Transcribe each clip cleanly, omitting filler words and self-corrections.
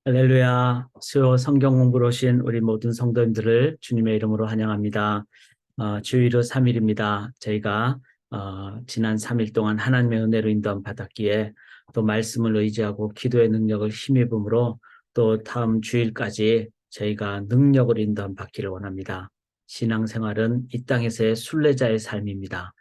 할렐루야. 수요 성경 공부로 오신 우리 모든 성도님들을 주님의 이름으로 환영합니다. 주일은 3일입니다. 저희가 지난 3일 동안 하나님의 은혜로 인도함 받았기에 또 말씀을 의지하고 기도의 능력을 힘입음으로 또 다음 주일까지 저희가 능력을 인도함 받기를 원합니다. 신앙생활은 이 땅에서의 순례자의 삶입니다.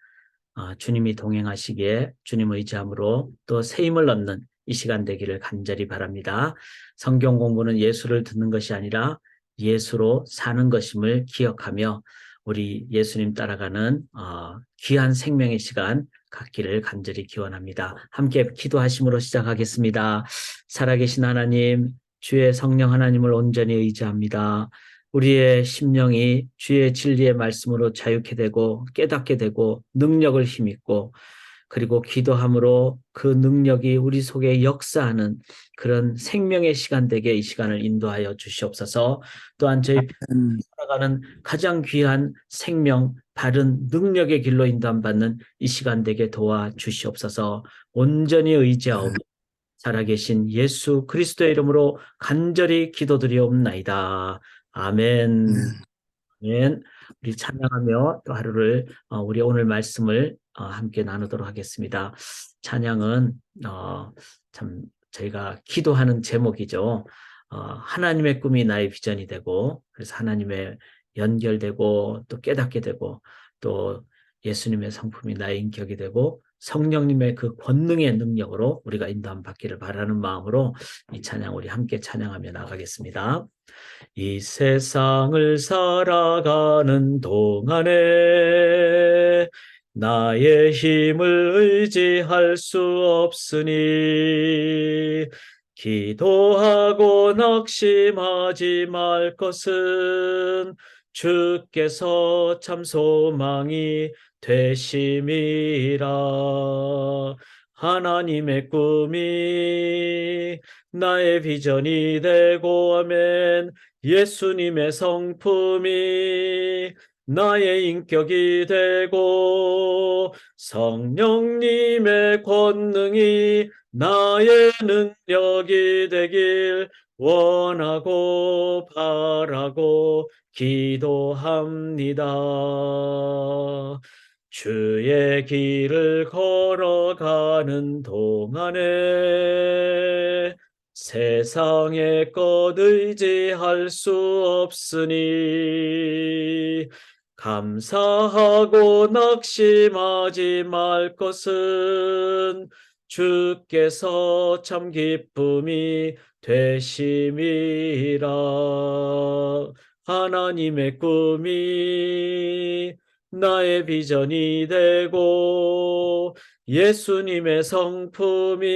주님이 동행하시기에 주님 의지함으로 또 새 힘을 얻는 이 시간 되기를 간절히 바랍니다. 성경 공부는 예수를 듣는 것이 아니라 예수로 사는 것임을 기억하며 우리 예수님 따라가는 귀한 생명의 시간 갖기를 간절히 기원합니다. 함께 기도하심으로 시작하겠습니다. 살아계신 하나님, 주의 성령 하나님을 온전히 의지합니다. 우리의 심령이 주의 진리의 말씀으로 자유케 되고 깨닫게 되고 능력을 힘입고 그리고 기도함으로 그 능력이 우리 속에 역사하는 그런 생명의 시간 되게 이 시간을 인도하여 주시옵소서. 또한 저희 살아가는 가장 귀한 생명, 바른 능력의 길로 인도받는 이 시간 되게 도와 주시옵소서. 온전히 의지하오며 살아계신 예수 그리스도의 이름으로 간절히 기도드리옵나이다. 아멘. 아멘. 우리 찬양하며 또 하루를 우리 오늘 말씀을 함께 나누도록 하겠습니다. 찬양은 참 저희가 기도하는 제목이죠. 하나님의 꿈이 나의 비전이 되고 그래서 하나님의 연결되고 또 깨닫게 되고 또 예수님의 성품이 나의 인격이 되고 성령님의 그 권능의 능력으로 우리가 인도함 받기를 바라는 마음으로 이 찬양 우리 함께 찬양하며 나가겠습니다. 이 세상을 살아가는 동안에 나의 힘을 의지할 수 없으니 기도하고 낙심하지 말 것은 주께서 참 소망이 되심이라. 하나님의 꿈이 나의 비전이 되고 아멘. 예수님의 성품이 나의 인격이 되고 성령님의 권능이 나의 능력이 되길 원하고 바라고 기도합니다. 주의 길을 걸어가는 동안에 세상의 것 의지할 수 없으니 감사하고 낙심하지 말 것은 주께서 참 기쁨이 되심이라. 하나님의 꿈이 나의 비전이 되고 예수님의 성품이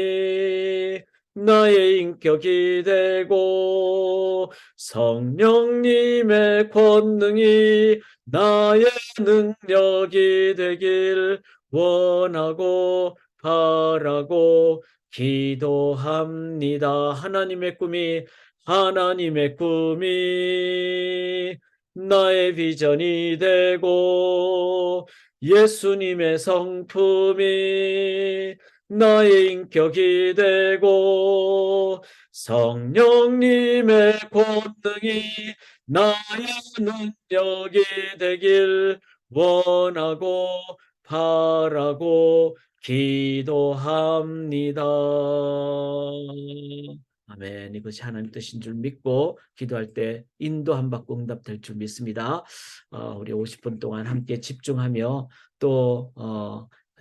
나의 인격이 되고 성령님의 권능이 나의 능력이 되길 원하고 바라고 기도합니다. 하나님의 꿈이 나의 비전이 되고 예수님의 성품이 나의 인격이 되고 성령님의 권능이 나의 능력이 되길 원하고 바라고 기도합니다. 아멘. 이것이 하나님 뜻인 줄 믿고 기도할 때 인도함 받고 응답될 줄 믿습니다. 우리 50분 동안 함께 집중하며 또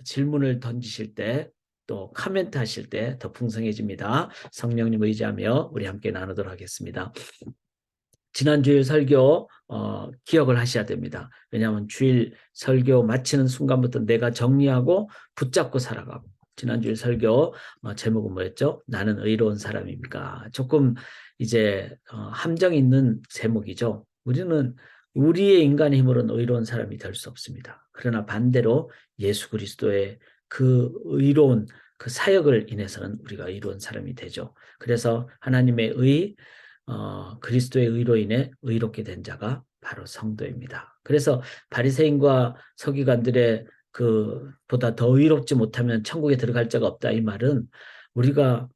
질문을 던지실 때 또 코멘트 하실 때 더 풍성해집니다. 성령님 의지하며 우리 함께 나누도록 하겠습니다. 지난 주일 설교 기억을 하셔야 됩니다. 왜냐하면 주일 설교 마치는 순간부터 내가 정리하고 붙잡고 살아가고 지난주일 설교 제목은 뭐였죠? 나는 의로운 사람입니까? 조금 이제 함정 있는 제목이죠. 우리는 우리의 인간의 힘으로는 의로운 사람이 될 수 없습니다. 그러나 반대로 예수 그리스도의 그 의로운 그 사역을 인해서는 우리가 의로운 사람이 되죠. 그래서 하나님의 그리스도의 의로 인해 의롭게 된 자가 바로 성도입니다. 그래서 바리새인과 서기관들의 보다 더 의롭지 못하면 천국에 들어갈 자가 없다 이 말은 우리가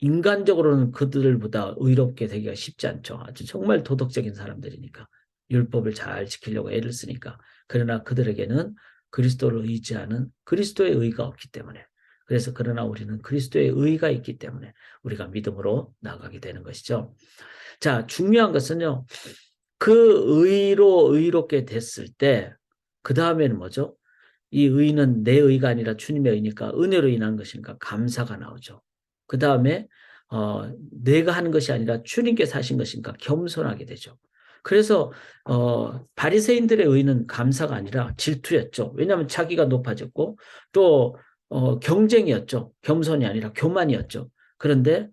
인간적으로는 그들보다 의롭게 되기가 쉽지 않죠. 아주 정말 도덕적인 사람들이니까. 율법을 잘 지키려고 애를 쓰니까. 그러나 그들에게는 그리스도를 의지하는 그리스도의 의가 없기 때문에. 그래서 그러나 우리는 그리스도의 의가 있기 때문에 우리가 믿음으로 나아가게 되는 것이죠. 자, 중요한 것은요. 그 의로 의롭게 됐을 때 그 다음에는 뭐죠? 이 의는 내 의가 아니라 주님의 의니까 은혜로 인한 것이니까 감사가 나오죠. 그 다음에 내가 하는 것이 아니라 주님께서 하신 것이니까 겸손하게 되죠. 그래서 바리새인들의 의는 감사가 아니라 질투였죠. 왜냐하면 자기가 높아졌고 또 경쟁이었죠. 겸손이 아니라 교만이었죠. 그런데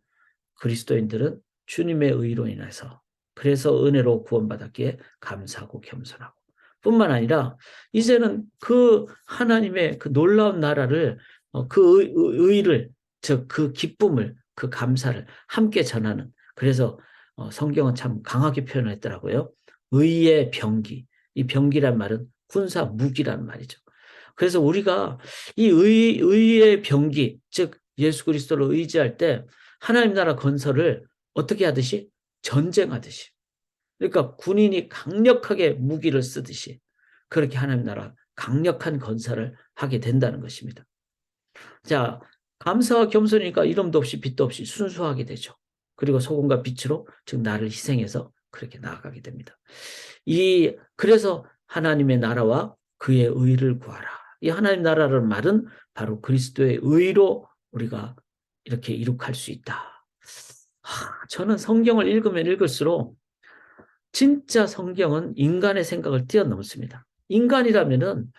그리스도인들은 주님의 의로 인해서 그래서 은혜로 구원받았기에 감사하고 겸손하고 뿐만 아니라 이제는 그 하나님의 그 놀라운 나라를 그 의를 즉 그 기쁨을 그 감사를 함께 전하는 그래서 성경은 참 강하게 표현했더라고요. 의의 병기 이 병기란 말은 군사 무기란 말이죠. 그래서 우리가 이 의의 병기 즉 예수 그리스도를 의지할 때 하나님 나라 건설을 어떻게 하듯이 전쟁하듯이 그러니까 군인이 강력하게 무기를 쓰듯이 그렇게 하나님 나라 강력한 건설을 하게 된다는 것입니다. 자, 감사와 겸손이니까 이름도 없이 빛도 없이 순수하게 되죠. 그리고 소금과 빛으로 즉 나를 희생해서 그렇게 나아가게 됩니다. 그래서 하나님의 나라와 그의 의를 구하라. 이 하나님 나라라는 말은 바로 그리스도의 의로 우리가 이렇게 이룩할 수 있다. 저는 성경을 읽으면 읽을수록 진짜 성경은 인간의 생각을 뛰어넘습니다. 인간이라면은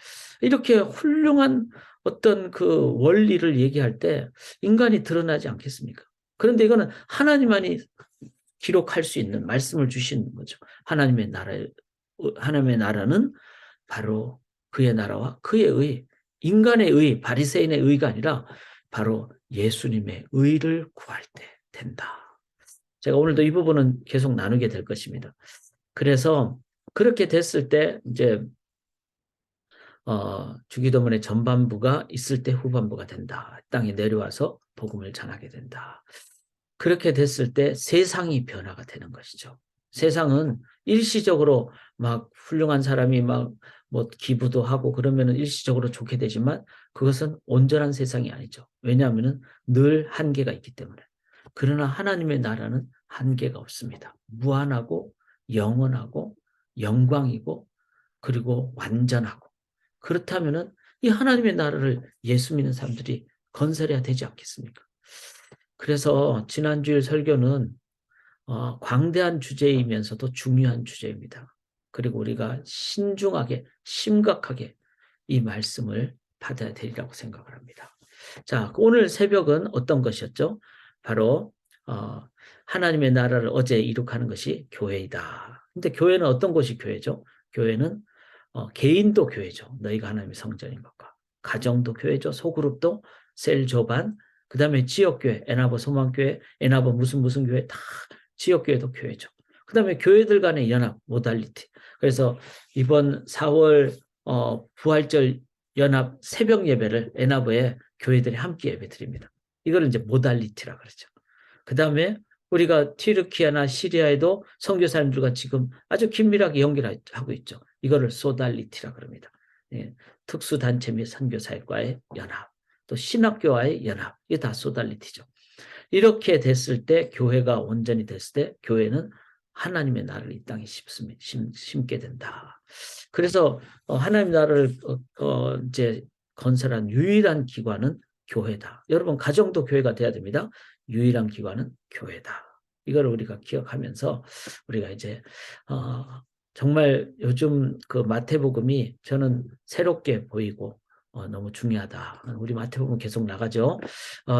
이렇게 훌륭한 어떤 그 원리를 얘기할 때 인간이 드러나지 않겠습니까? 그런데 이거는 하나님만이 기록할 수 있는 말씀을 주시는 거죠. 하나님의 나라는 바로 그의 나라와 그의 의, 인간의 의, 바리새인의 의가 아니라 바로 예수님의 의를 구할 때 된다. 제가 오늘도 이 부분은 계속 나누게 될 것입니다. 그래서 그렇게 됐을 때 이제 주기도문의 전반부가 있을 때 후반부가 된다. 땅에 내려와서 복음을 전하게 된다. 그렇게 됐을 때 세상이 변화가 되는 것이죠. 세상은 일시적으로 막 훌륭한 사람이 막 뭐 기부도 하고 그러면은 일시적으로 좋게 되지만 그것은 온전한 세상이 아니죠. 왜냐하면은 늘 한계가 있기 때문에. 그러나 하나님의 나라는 한계가 없습니다. 무한하고 영원하고 영광이고 그리고 완전하고 그렇다면은 이 하나님의 나라를 예수 믿는 사람들이 건설해야 되지 않겠습니까? 그래서 지난주일 설교는 광대한 주제이면서도 중요한 주제입니다. 그리고 우리가 신중하게 심각하게 이 말씀을 받아야 되리라고 생각을 합니다. 자, 오늘 새벽은 어떤 것이었죠? 바로 하나님의 나라를 어제 이룩하는 것이 교회이다. 근데 교회는 어떤 곳이 교회죠? 교회는 개인도 교회죠. 너희가 하나님의 성전인 것과 가정도 교회죠. 소그룹도 셀 조반 그 다음에 지역교회, 애나버 소망교회, 애나버 무슨 교회 다 지역교회도 교회죠. 그 다음에 교회들 간의 연합, 모달리티. 그래서 이번 4월 부활절 연합 새벽 예배를 애나버에 교회들이 함께 예배 드립니다. 이거를 이제 모달리티라 그러죠. 그 다음에 우리가 튀르키아나 시리아에도 선교사님들과 지금 아주 긴밀하게 연결하고 있죠. 이거를 소달리티라 그럽니다. 예, 특수단체 및 선교사역과의 연합, 또 신학교와의 연합, 이게 다 소달리티죠. 이렇게 됐을 때 교회가 온전히 됐을 때 교회는 하나님의 나라를 이 땅에 심게 된다. 그래서 하나님 나라를 이제 건설한 유일한 기관은 교회다. 여러분 가정도 교회가 돼야 됩니다. 유일한 기관은 교회다. 이걸 우리가 기억하면서 우리가 이제 정말 요즘 그 마태복음이 저는 새롭게 보이고 너무 중요하다. 우리 마태복음 계속 나가죠.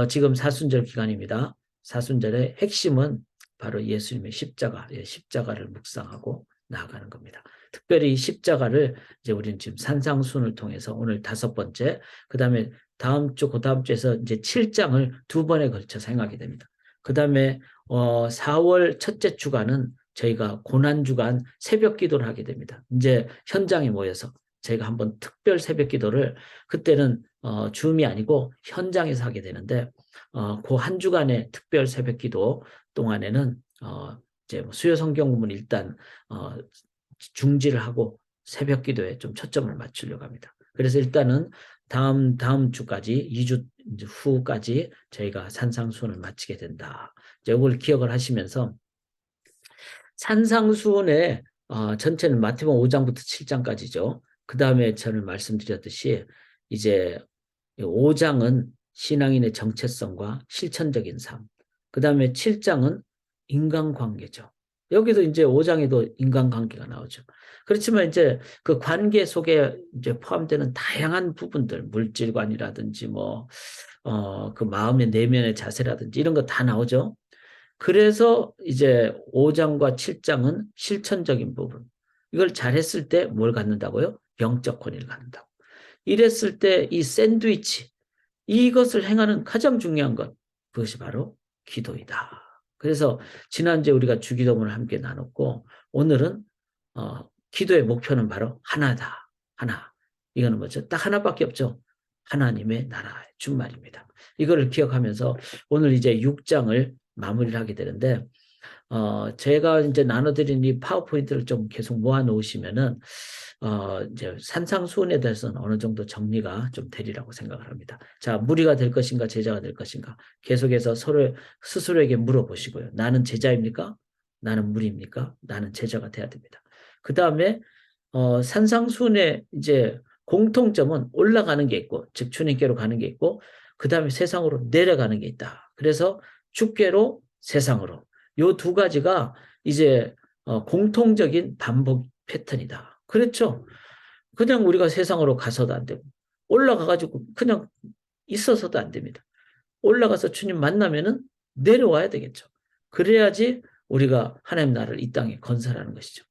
지금 사순절 기간입니다. 사순절의 핵심은 바로 예수님의 십자가를 묵상하고 나아가는 겁니다. 특별히 십자가를 이제 우리는 지금 산상순을 통해서 오늘 5번째, 그 다음에 다음 주, 그 다음 주에서 이제 7장을 2번에 걸쳐서 행하게 됩니다. 그 다음에 4월 첫째 주간은 저희가 고난주간 새벽 기도를 하게 됩니다. 이제 현장에 모여서 제가 한번 특별 새벽 기도를 그때는 줌이 아니고 현장에서 하게 되는데 그 한 주간의 특별 새벽 기도 동안에는 이제 뭐 수요 성경 공부는 일단 중지를 하고 새벽 기도에 좀 초점을 맞추려고 합니다. 그래서 일단은 다음 주까지 2주 후까지 저희가 산상수훈을 마치게 된다. 이걸 기억을 하시면서 산상수훈의 전체는 마태복음 5장부터 7장까지죠. 그 다음에 저는 말씀드렸듯이 이제 5장은 신앙인의 정체성과 실천적인 삶. 그 다음에 7장은 인간관계죠. 여기도 이제 5장에도 인간관계가 나오죠. 그렇지만 이제 그 관계 속에 이제 포함되는 다양한 부분들, 물질관이라든지 그 마음의 내면의 자세라든지 이런 거 다 나오죠. 그래서 이제 5장과 7장은 실천적인 부분. 이걸 잘했을 때 뭘 갖는다고요? 영적 권위를 갖는다고. 이랬을 때 이 샌드위치, 이것을 행하는 가장 중요한 것, 그것이 바로 기도이다. 그래서 지난주에 우리가 주기도문을 함께 나눴고 오늘은 기도의 목표는 바로 하나다. 하나. 이거는 뭐죠? 딱 하나밖에 없죠. 하나님의 나라의 준말입니다. 이거를 기억하면서 오늘 이제 6장을 마무리를 하게 되는데 제가 이제 나눠드린 이 파워포인트를 좀 계속 모아 놓으시면은 이제 산상수훈에 대해서는 어느 정도 정리가 좀 되리라고 생각을 합니다. 자, 무리가 될 것인가 제자가 될 것인가 계속해서 서로 스스로에게 물어보시고요. 나는 제자입니까? 나는 무리입니까? 나는 제자가 돼야 됩니다. 그 다음에 산상수훈의 이제 공통점은 올라가는 게 있고, 즉 주님께로 가는 게 있고, 그 다음에 세상으로 내려가는 게 있다. 그래서 주께로 세상으로. 요 두 가지가 이제 공통적인 반복 패턴이다. 그렇죠? 그냥 우리가 세상으로 가서도 안 되고 올라가가지고 그냥 있어서도 안 됩니다. 올라가서 주님 만나면은 내려와야 되겠죠. 그래야지 우리가 하나님 나라를 이 땅에 건설하는 것이죠.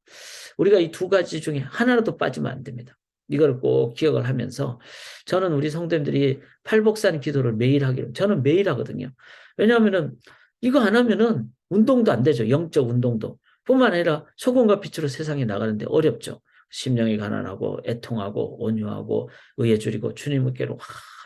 우리가 이 두 가지 중에 하나라도 빠지면 안 됩니다. 이걸 꼭 기억을 하면서 저는 우리 성도님들이 팔복산 기도를 매일 하기로 저는 매일 하거든요. 왜냐하면은 이거 안 하면은 운동도 안 되죠. 영적 운동도. 뿐만 아니라 소금과 빛으로 세상에 나가는데 어렵죠. 심령이 가난하고 애통하고 온유하고 의에 줄이고 주님께로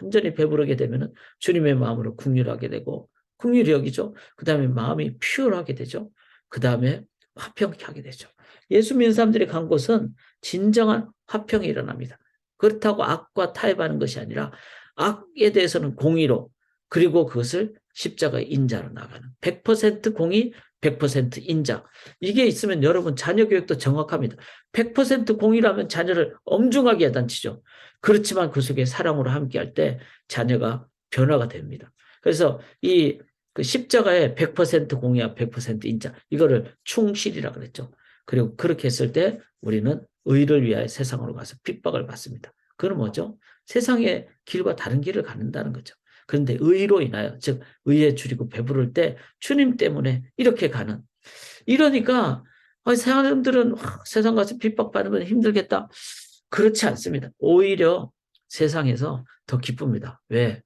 완전히 배부르게 되면은 주님의 마음으로 긍휼하게 되고 긍휼히 여기죠. 그 다음에 마음이 피어나게 되죠. 그 다음에 화평케 하게 되죠. 예수 믿는 사람들이 간 곳은 진정한 화평이 일어납니다. 그렇다고 악과 타협하는 것이 아니라 악에 대해서는 공의로 그리고 그것을 십자가의 인자로 나가는 100% 공의 100% 인자. 이게 있으면 여러분 자녀 교육도 정확합니다. 100% 공의라면 자녀를 엄중하게 야단치죠. 그렇지만 그 속에 사랑으로 함께할 때 자녀가 변화가 됩니다. 그래서 그 십자가의 100% 공의와 100% 인자 이거를 충실이라 그랬죠. 그리고 그렇게 했을 때 우리는 의를 위하여 세상으로 가서 핍박을 받습니다. 그건 뭐죠? 세상의 길과 다른 길을 가는다는 거죠. 그런데 의로 인하여 즉 의에 줄이고 배부를 때 주님 때문에 이렇게 가는 이러니까 사람들은 세상 가서 핍박받으면 힘들겠다. 그렇지 않습니다. 오히려 세상에서 더 기쁩니다. 왜?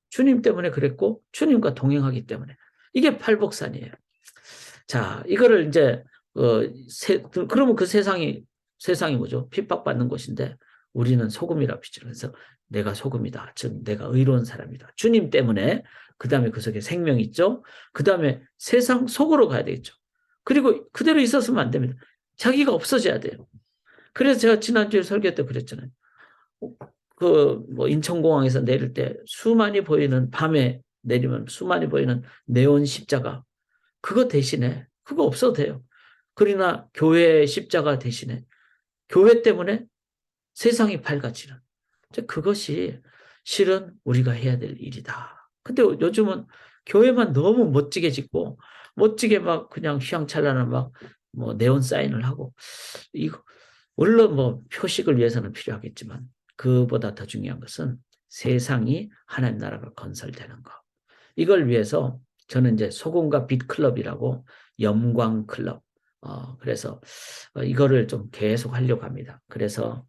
주님 때문에 그랬고 주님과 동행하기 때문에 이게 팔복산이에요. 자, 이거를 이제 그러면 그 세상이 뭐죠? 핍박받는 곳인데 우리는 소금이라 빛이라 그래서 내가 소금이다. 즉 내가 의로운 사람이다. 주님 때문에 그 다음에 그 속에 생명이 있죠. 그 다음에 세상 속으로 가야 되겠죠. 그리고 그대로 있었으면 안 됩니다. 자기가 없어져야 돼요. 그래서 제가 지난주에 설교 때 그랬잖아요. 뭐 인천공항에서 내릴 때 수많이 보이는 밤에 내리면 수많이 보이는 네온 십자가 그거 대신에 그거 없어도 돼요. 그러나 교회의 십자가 대신에 교회 때문에 세상이 밝아지는 그것이 실은 우리가 해야 될 일이다. 근데 요즘은 교회만 너무 멋지게 짓고 멋지게 막 그냥 휘황찬란한 막 뭐 네온 사인을 하고 이거 물론 뭐 표식을 위해서는 필요하겠지만 그보다 더 중요한 것은 세상이 하나님 나라가 건설되는 것. 이걸 위해서 저는 이제 소금과 빛 클럽이라고 염광 클럽. 그래서 이거를 좀 계속 하려고 합니다. 그래서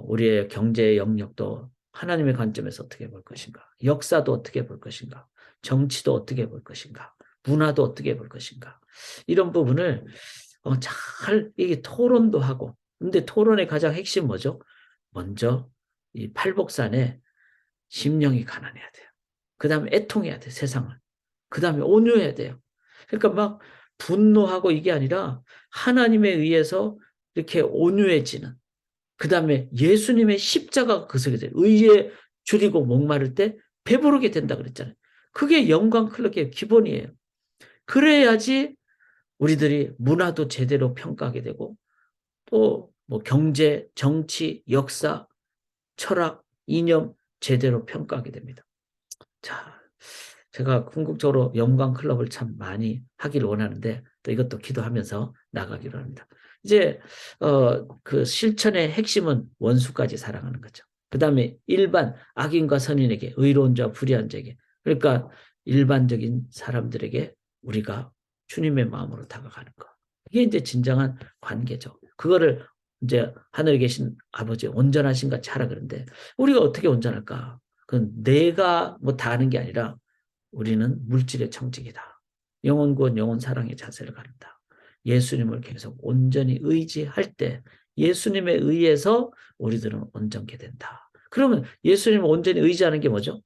우리의 경제 영역도 하나님의 관점에서 어떻게 볼 것인가, 역사도 어떻게 볼 것인가, 정치도 어떻게 볼 것인가, 문화도 어떻게 볼 것인가 이런 부분을 잘 이게 토론도 하고. 근데 토론의 가장 핵심 뭐죠? 먼저 이 팔복산에 심령이 가난해야 돼요. 그 다음에 애통해야 돼요, 세상을. 그 다음에 온유해야 돼요. 그러니까 막 분노하고 이게 아니라 하나님에 의해서 이렇게 온유해지는, 그 다음에 예수님의 십자가가 그 속에 돼요. 의에 줄이고 목마를 때 배부르게 된다 그랬잖아요. 그게 영광 클럽의 기본이에요. 그래야지 우리들이 문화도 제대로 평가하게 되고, 또 뭐 경제, 정치, 역사, 철학, 이념 제대로 평가하게 됩니다. 자, 제가 궁극적으로 영광 클럽을 참 많이 하기를 원하는데 또 이것도 기도하면서 나가기로 합니다. 이제 그 실천의 핵심은 원수까지 사랑하는 거죠. 그 다음에 일반 악인과 선인에게, 의로운 자와 불의한 자에게, 그러니까 일반적인 사람들에게 우리가 주님의 마음으로 다가가는 거. 이게 이제 진정한 관계죠. 그거를 이제 하늘에 계신 아버지 온전하신 같이 하라 그러는데 우리가 어떻게 온전할까? 그건 내가 뭐 다 하는 게 아니라 우리는 물질의 청직이다. 영혼 구원, 영혼 사랑의 자세를 가른다. 예수님을 계속 온전히 의지할 때 예수님에 의해서 우리들은 온전케 된다. 그러면 예수님을 온전히 의지하는 게 뭐죠?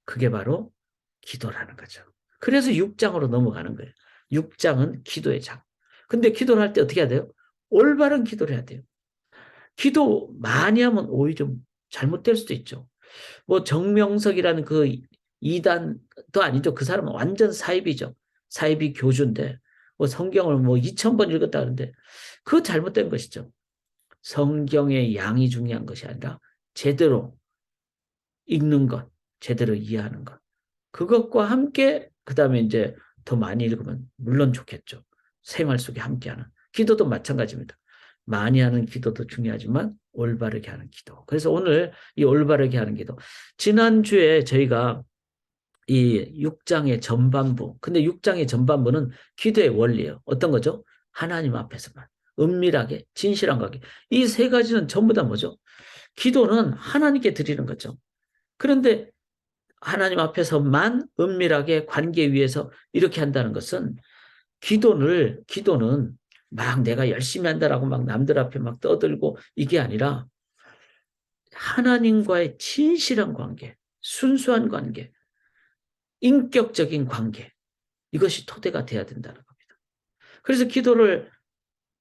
그게 바로 기도라는 거죠. 그래서 6장으로 넘어가는 거예요. 6장은 기도의 장. 근데 기도를 할 때 어떻게 해야 돼요? 올바른 기도를 해야 돼요. 기도 많이 하면 오히려 잘못될 수도 있죠. 뭐 정명석이라는 그 이단도 아니죠. 그 사람은 완전 사이비죠. 사이비 교주인데 뭐 성경을 뭐 2000번 읽었다는데 그거 잘못된 것이죠. 성경의 양이 중요한 것이 아니라 제대로 읽는 것, 제대로 이해하는 것. 그것과 함께 그다음에 이제 더 많이 읽으면 물론 좋겠죠. 생활 속에 함께하는. 기도도 마찬가지입니다. 많이 하는 기도도 중요하지만 올바르게 하는 기도. 그래서 오늘 이 올바르게 하는 기도. 지난주에 저희가 이 6장의 전반부. 근데 6장의 전반부는 기도의 원리예요. 어떤 거죠? 하나님 앞에서만. 은밀하게, 진실한 관계. 이 세 가지는 전부 다 뭐죠? 기도는 하나님께 드리는 거죠. 그런데 하나님 앞에서만 은밀하게 관계 위에서 이렇게 한다는 것은 기도는 막 내가 열심히 한다라고 막 남들 앞에 막 떠들고 이게 아니라 하나님과의 진실한 관계, 순수한 관계, 인격적인 관계, 이것이 토대가 돼야 된다는 겁니다. 그래서 기도를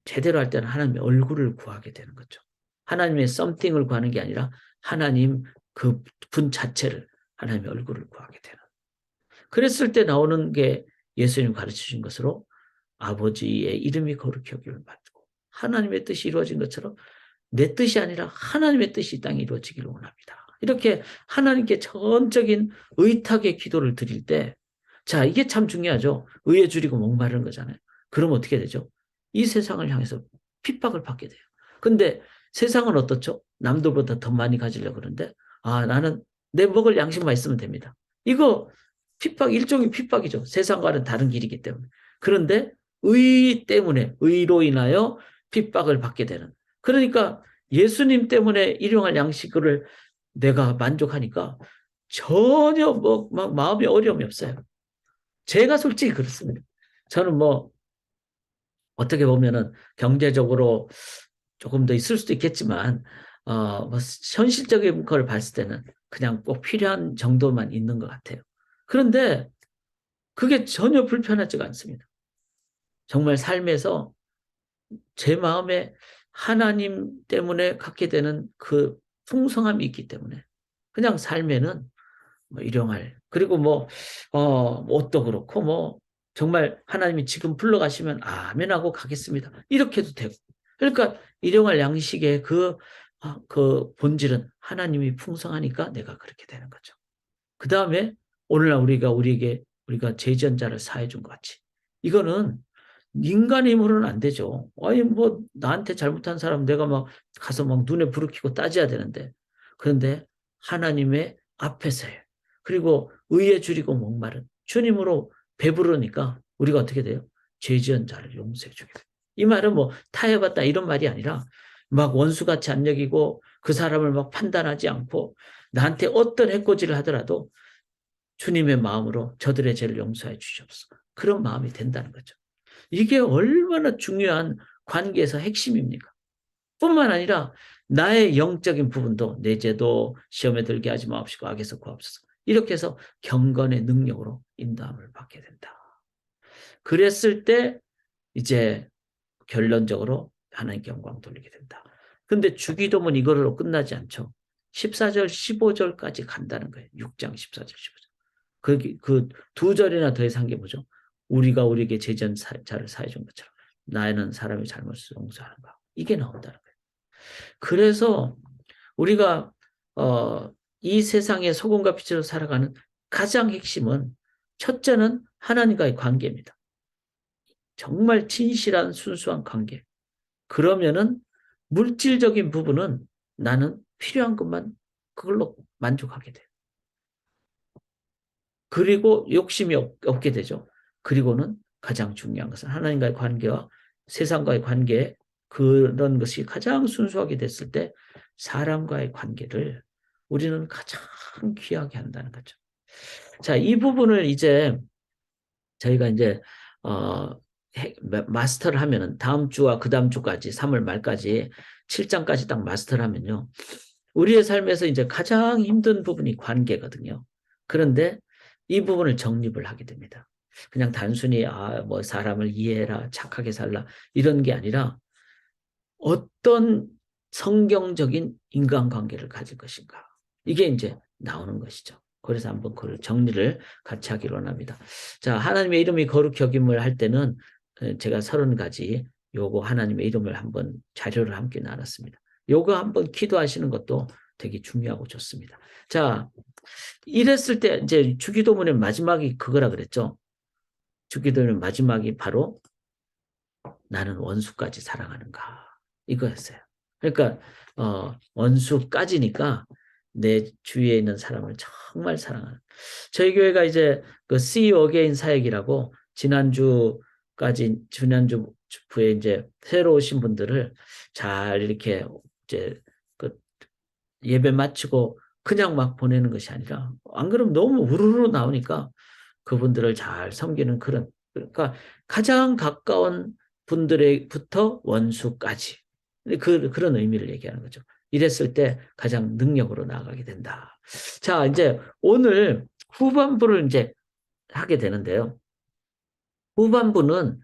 제대로 할 때는 하나님의 얼굴을 구하게 되는 거죠. 하나님의 썸띵을 구하는 게 아니라 하나님 그 분 자체를, 하나님의 얼굴을 구하게 되는. 그랬을 때 나오는 게 예수님 가르치신 것으로 아버지의 이름이 거룩히 여김을 받고 하나님의 뜻이 이루어진 것처럼 내 뜻이 아니라 하나님의 뜻이 이 땅에 이루어지기를 원합니다. 이렇게 하나님께 전적인 의탁의 기도를 드릴 때, 자, 이게 참 중요하죠. 의에 줄이고 목마르는 거잖아요. 그럼 어떻게 되죠? 이 세상을 향해서 핍박을 받게 돼요. 근데 세상은 어떻죠? 남들보다 더 많이 가지려고 그러는데, 아, 나는 내 먹을 양식만 있으면 됩니다. 이거 일종의 핍박이죠. 세상과는 다른 길이기 때문에. 그런데 의 때문에, 의로 인하여 핍박을 받게 되는. 그러니까 예수님 때문에 일용할 양식을 내가 만족하니까 전혀 뭐 막 마음에 어려움이 없어요. 제가 솔직히 그렇습니다. 저는 뭐 어떻게 보면은 경제적으로 조금 더 있을 수도 있겠지만 뭐 현실적인 걸 봤을 때는 그냥 꼭 필요한 정도만 있는 것 같아요. 그런데 그게 전혀 불편하지가 않습니다. 정말 삶에서 제 마음에 하나님 때문에 갖게 되는 그 풍성함이 있기 때문에 그냥 삶에는 뭐 일용할 그리고 뭐 옷도 그렇고 뭐 정말 하나님이 지금 불러가시면 아멘 하고 가겠습니다. 이렇게 해도 되고 그러니까 일용할 양식의 그 본질은 하나님이 풍성하니까 내가 그렇게 되는 거죠. 그 다음에 오늘날 우리가 죄전자를 사해 준 것 같이 이거는 인간의 힘으로는 안 되죠. 아니, 뭐, 나한테 잘못한 사람 내가 막 가서 막 눈에 불을 켜고 따져야 되는데. 그런데 하나님의 앞에서요. 그리고 의에 줄이고 목마른 주님으로 배부르니까 우리가 어떻게 돼요? 죄 지은 자를 용서해 주게 돼요. 이 말은 뭐 타협했다 이런 말이 아니라 막 원수같이 안 여기고 그 사람을 막 판단하지 않고 나한테 어떤 해코지를 하더라도 주님의 마음으로 저들의 죄를 용서해 주시옵소서. 그런 마음이 된다는 거죠. 이게 얼마나 중요한 관계에서 핵심입니까? 뿐만 아니라 나의 영적인 부분도 내 죄도 시험에 들게 하지 마옵시고 악에서 구하옵소서. 이렇게 해서 경건의 능력으로 인도함을 받게 된다. 그랬을 때 이제 결론적으로 하나님께 영광 돌리게 된다. 근데 주기도문 이걸로 끝나지 않죠. 14절, 15절까지 간다는 거예요. 6장 14절, 15절. 그 두 절이나 더해서 한 게 뭐죠? 우리가 우리에게 제전 자를 사해 준 것처럼 나는 사람의 잘못을 용서하는가. 이게 나온다는 거예요. 그래서 우리가 이 세상의 소금과 빛으로 살아가는 가장 핵심은 첫째는 하나님과의 관계입니다. 정말 진실한 순수한 관계. 그러면은 물질적인 부분은 나는 필요한 것만 그걸로 만족하게 돼요. 그리고 욕심이 없게 되죠. 그리고는 가장 중요한 것은 하나님과의 관계와 세상과의 관계, 그런 것이 가장 순수하게 됐을 때 사람과의 관계를 우리는 가장 귀하게 한다는 거죠. 자, 이 부분을 이제 저희가 이제 마스터를 하면은 다음 주와 그 다음 주까지 3월 말까지 7장까지 딱 마스터를 하면요. 우리의 삶에서 이제 가장 힘든 부분이 관계거든요. 그런데 이 부분을 정립을 하게 됩니다. 그냥 단순히 뭐 사람을 이해해라, 착하게 살라 이런 게 아니라 어떤 성경적인 인간관계를 가질 것인가. 이게 이제 나오는 것이죠. 그래서 한번 그걸 정리를 같이 하기로 합니다. 자, 하나님의 이름이 거룩히 여김을 할 때는 제가 30가지 요거 하나님의 이름을 한번 자료를 함께 나눴습니다. 요거 한번 기도하시는 것도 되게 중요하고 좋습니다. 자, 이랬을 때 이제 주기도문의 마지막이 그거라 그랬죠. 주기도문의 마지막이 바로 나는 원수까지 사랑하는가 이거였어요. 그러니까 원수까지니까 내 주위에 있는 사람을 정말 사랑하는. 저희 교회가 이제 그 See You Again 사역이라고 지난주에 이제 새로 오신 분들을 잘 이렇게 이제 그 예배 마치고 그냥 막 보내는 것이 아니라 안 그러면 너무 우르르 나오니까 그분들을 잘 섬기는 그런, 그러니까 가장 가까운 분들부터 원수까지 그런 의미를 얘기하는 거죠. 이랬을 때 가장 능력으로 나아가게 된다. 자, 이제 오늘 후반부를 이제 하게 되는데요. 후반부는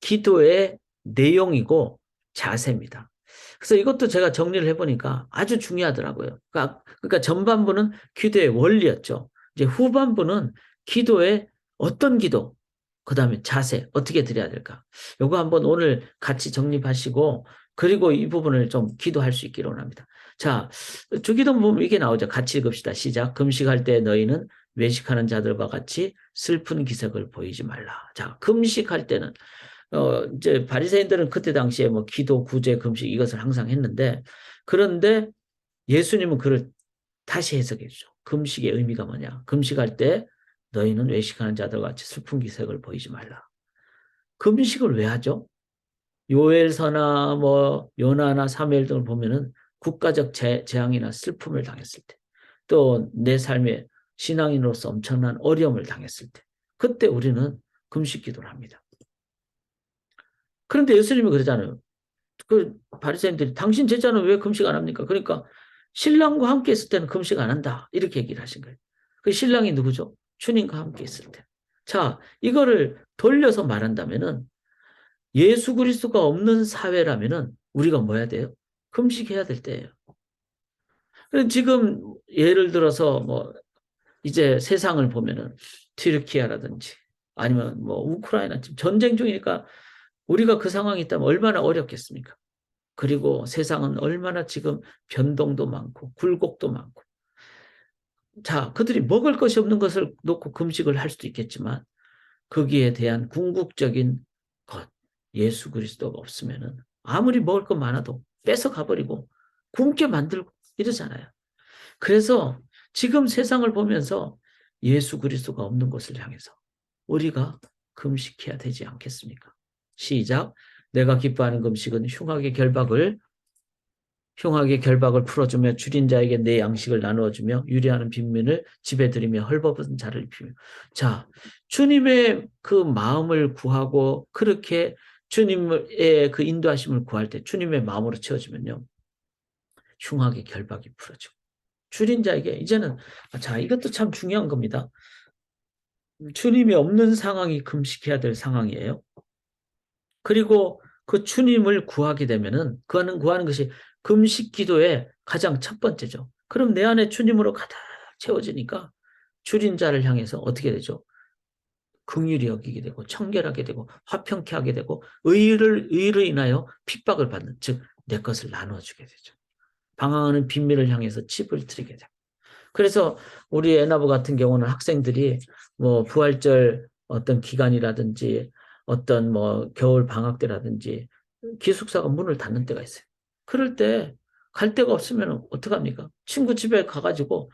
기도의 내용이고 자세입니다. 그래서 이것도 제가 정리를 해보니까 아주 중요하더라고요. 그러니까 전반부는 기도의 원리였죠. 이제 후반부는 기도의 어떤 기도, 그 다음에 자세, 어떻게 드려야 될까. 요거 한번 오늘 같이 정립하시고, 그리고 이 부분을 좀 기도할 수 있기로 합니다. 자, 주기도 보면 이게 나오죠. 같이 읽읍시다. 시작. 금식할 때 너희는 외식하는 자들과 같이 슬픈 기색을 보이지 말라. 자, 금식할 때는 이제 바리새인들은 그때 당시에 뭐 기도, 구제, 금식 이것을 항상 했는데, 그런데 예수님은 그걸 다시 해석해 주죠. 금식의 의미가 뭐냐? 금식할 때 너희는 외식하는 자들과 같이 슬픈 기색을 보이지 말라. 금식을 왜 하죠? 요엘서나 뭐 요나나 사무엘 등을 보면은 국가적 재앙이나 슬픔을 당했을 때, 또 내 삶에 신앙인으로서 엄청난 어려움을 당했을 때, 그때 우리는 금식 기도를 합니다. 그런데 예수님이 그러잖아요. 그 바리새인들이 당신 제자는 왜 금식 안 합니까? 그러니까 신랑과 함께 있을 때는 금식 안 한다. 이렇게 얘기를 하신 거예요. 그 신랑이 누구죠? 주님과 함께 있을 때. 자, 이거를 돌려서 말한다면은 예수 그리스도가 없는 사회라면은 우리가 뭐 해야 돼요? 금식해야 될 때예요. 지금 예를 들어서 뭐 이제 세상을 보면은 튀르키예라든지 아니면 뭐 우크라이나 지금 전쟁 중이니까 우리가 그 상황이 있다면 얼마나 어렵겠습니까? 그리고 세상은 얼마나 지금 변동도 많고 굴곡도 많고. 자, 그들이 먹을 것이 없는 것을 놓고 금식을 할 수도 있겠지만 거기에 대한 궁극적인 것, 예수 그리스도가 없으면은 아무리 먹을 것 많아도 뺏어 가버리고 굶게 만들고 이러잖아요. 그래서 지금 세상을 보면서 예수 그리스도가 없는 것을 향해서 우리가 금식해야 되지 않겠습니까? 시작. 내가 기뻐하는 금식은 흉하게 결박을 풀어주며 줄인 자에게 내 양식을 나누어주며 유리하는 빈민을 집에 들이며 헐벗은 자를 입히며. 자, 주님의 그 마음을 구하고 그렇게 주님의 그 인도하심을 구할 때 주님의 마음으로 채워지면요. 흉하게 결박이 풀어지고 주린 자에게 이제는 자 이것도 참 중요한 겁니다. 주님이 없는 상황이 금식해야 될 상황이에요. 그리고 그 주님을 구하게 되면은 구하는 것이 금식 기도의 가장 첫 번째죠. 그럼 내 안에 주님으로 가득 채워지니까 주린 자를 향해서 어떻게 되죠? 긍휼히 여기게 되고 청결하게 되고 화평케 하게 되고 의를 인하여 핍박을 받는 즉 내 것을 나눠주게 되죠. 방황하는 빈민을 향해서 칩을 드리게 되고 그래서 우리 에나부 같은 경우는 학생들이 뭐 부활절 어떤 기간이라든지 어떤 뭐 겨울 방학 때라든지 기숙사가 문을 닫는 때가 있어요. 그럴 때 갈 데가 없으면 어떡합니까? 친구 집에 가가지고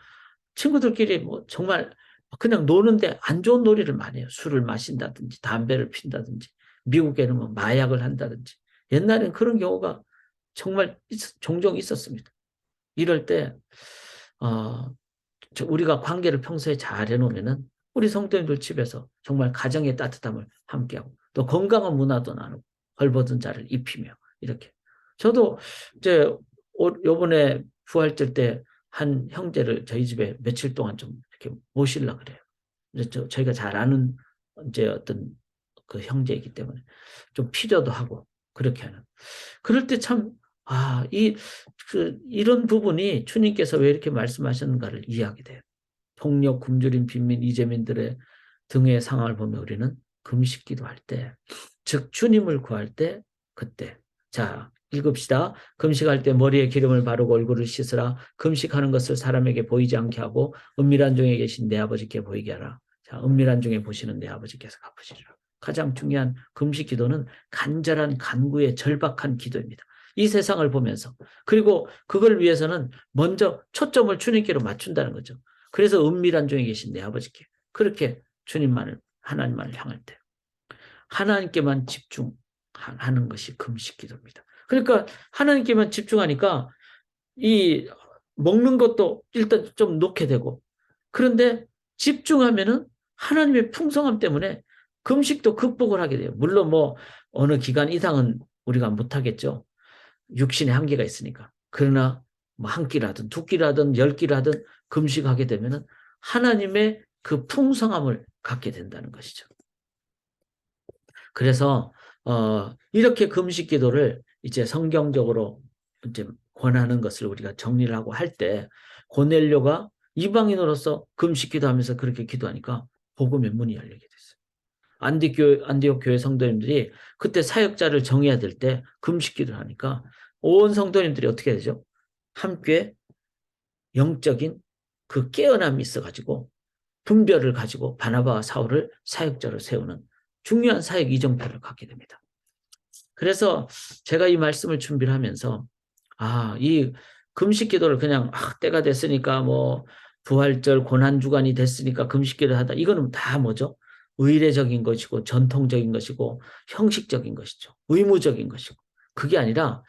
친구들끼리 뭐 정말 그냥 노는데 안 좋은 놀이를 많이 해요. 술을 마신다든지 담배를 핀다든지 미국에는 뭐 마약을 한다든지 옛날엔 그런 경우가 정말 종종 있었습니다. 이럴 때 어, 우리가 관계를 평소에 잘 해놓으면은 우리 성도님들 집에서 정말 가정의 따뜻함을 함께하고 또 건강한 문화도 나누고 벌벗은 자를 입히며 이렇게 저도 이제 요번에 부활절 때 한 형제를 저희 집에 며칠 동안 좀 이렇게 모시려고 그래요. 그래서 저희가 잘 아는 이제 어떤 그 형제이기 때문에 좀 필요도 하고 그렇게 하는. 그럴 때 참, 이런 부분이 주님께서 왜 이렇게 말씀하셨는가를 이해하게 돼요. 폭력, 굶주린 빈민, 이재민들의 등의 상황을 보면 우리는 금식 기도할 때, 즉 주님을 구할 때, 그때. 자, 읽읍시다. 금식할 때 머리에 기름을 바르고 얼굴을 씻으라. 금식하는 것을 사람에게 보이지 않게 하고 은밀한 중에 계신 내 아버지께 보이게 하라. 자, 은밀한 중에 보시는 내 아버지께서 갚으시리라. 가장 중요한 금식 기도는 간절한 간구의 절박한 기도입니다. 이 세상을 보면서 그리고 그걸 위해서는 먼저 초점을 주님께로 맞춘다는 거죠. 그래서 은밀한 중에 계신 내 아버지께 그렇게 주님만을 하나님만을 향할 때 하나님께만 집중하는 것이 금식 기도입니다. 그러니까 하나님께만 집중하니까 이 먹는 것도 일단 좀 놓게 되고 그런데 집중하면은 하나님의 풍성함 때문에 금식도 극복을 하게 돼요. 물론 뭐 어느 기간 이상은 우리가 못하겠죠. 육신의 한계가 있으니까. 그러나 뭐 한 끼라든 두 끼라든 열 끼라든 금식하게 되면은 하나님의 그 풍성함을 갖게 된다는 것이죠. 그래서 이렇게 금식 기도를 이제 성경적으로 이제 권하는 것을 우리가 정리를 하고 할 때 고넬료가 이방인으로서 금식 기도하면서 그렇게 기도하니까 복음의 문이 열리게 됐어요. 안디옥 교회 성도님들이 그때 사역자를 정해야 될 때 금식 기도를 하니까 온 성도님들이 어떻게 되죠? 함께 영적인 그 깨어남이 있어가지고 분별을 가지고 바나바와 사울을 사역자로 세우는 중요한 사역 이정표를 갖게 됩니다. 그래서 제가 이 말씀을 준비를 하면서 이 금식 기도를 그냥 때가 됐으니까 뭐 부활절 고난주간이 됐으니까 금식 기도를 하다 이거는 다 뭐죠? 의례적인 것이고 전통적인 것이고 형식적인 것이죠. 의무적인 것이고 그게 아니라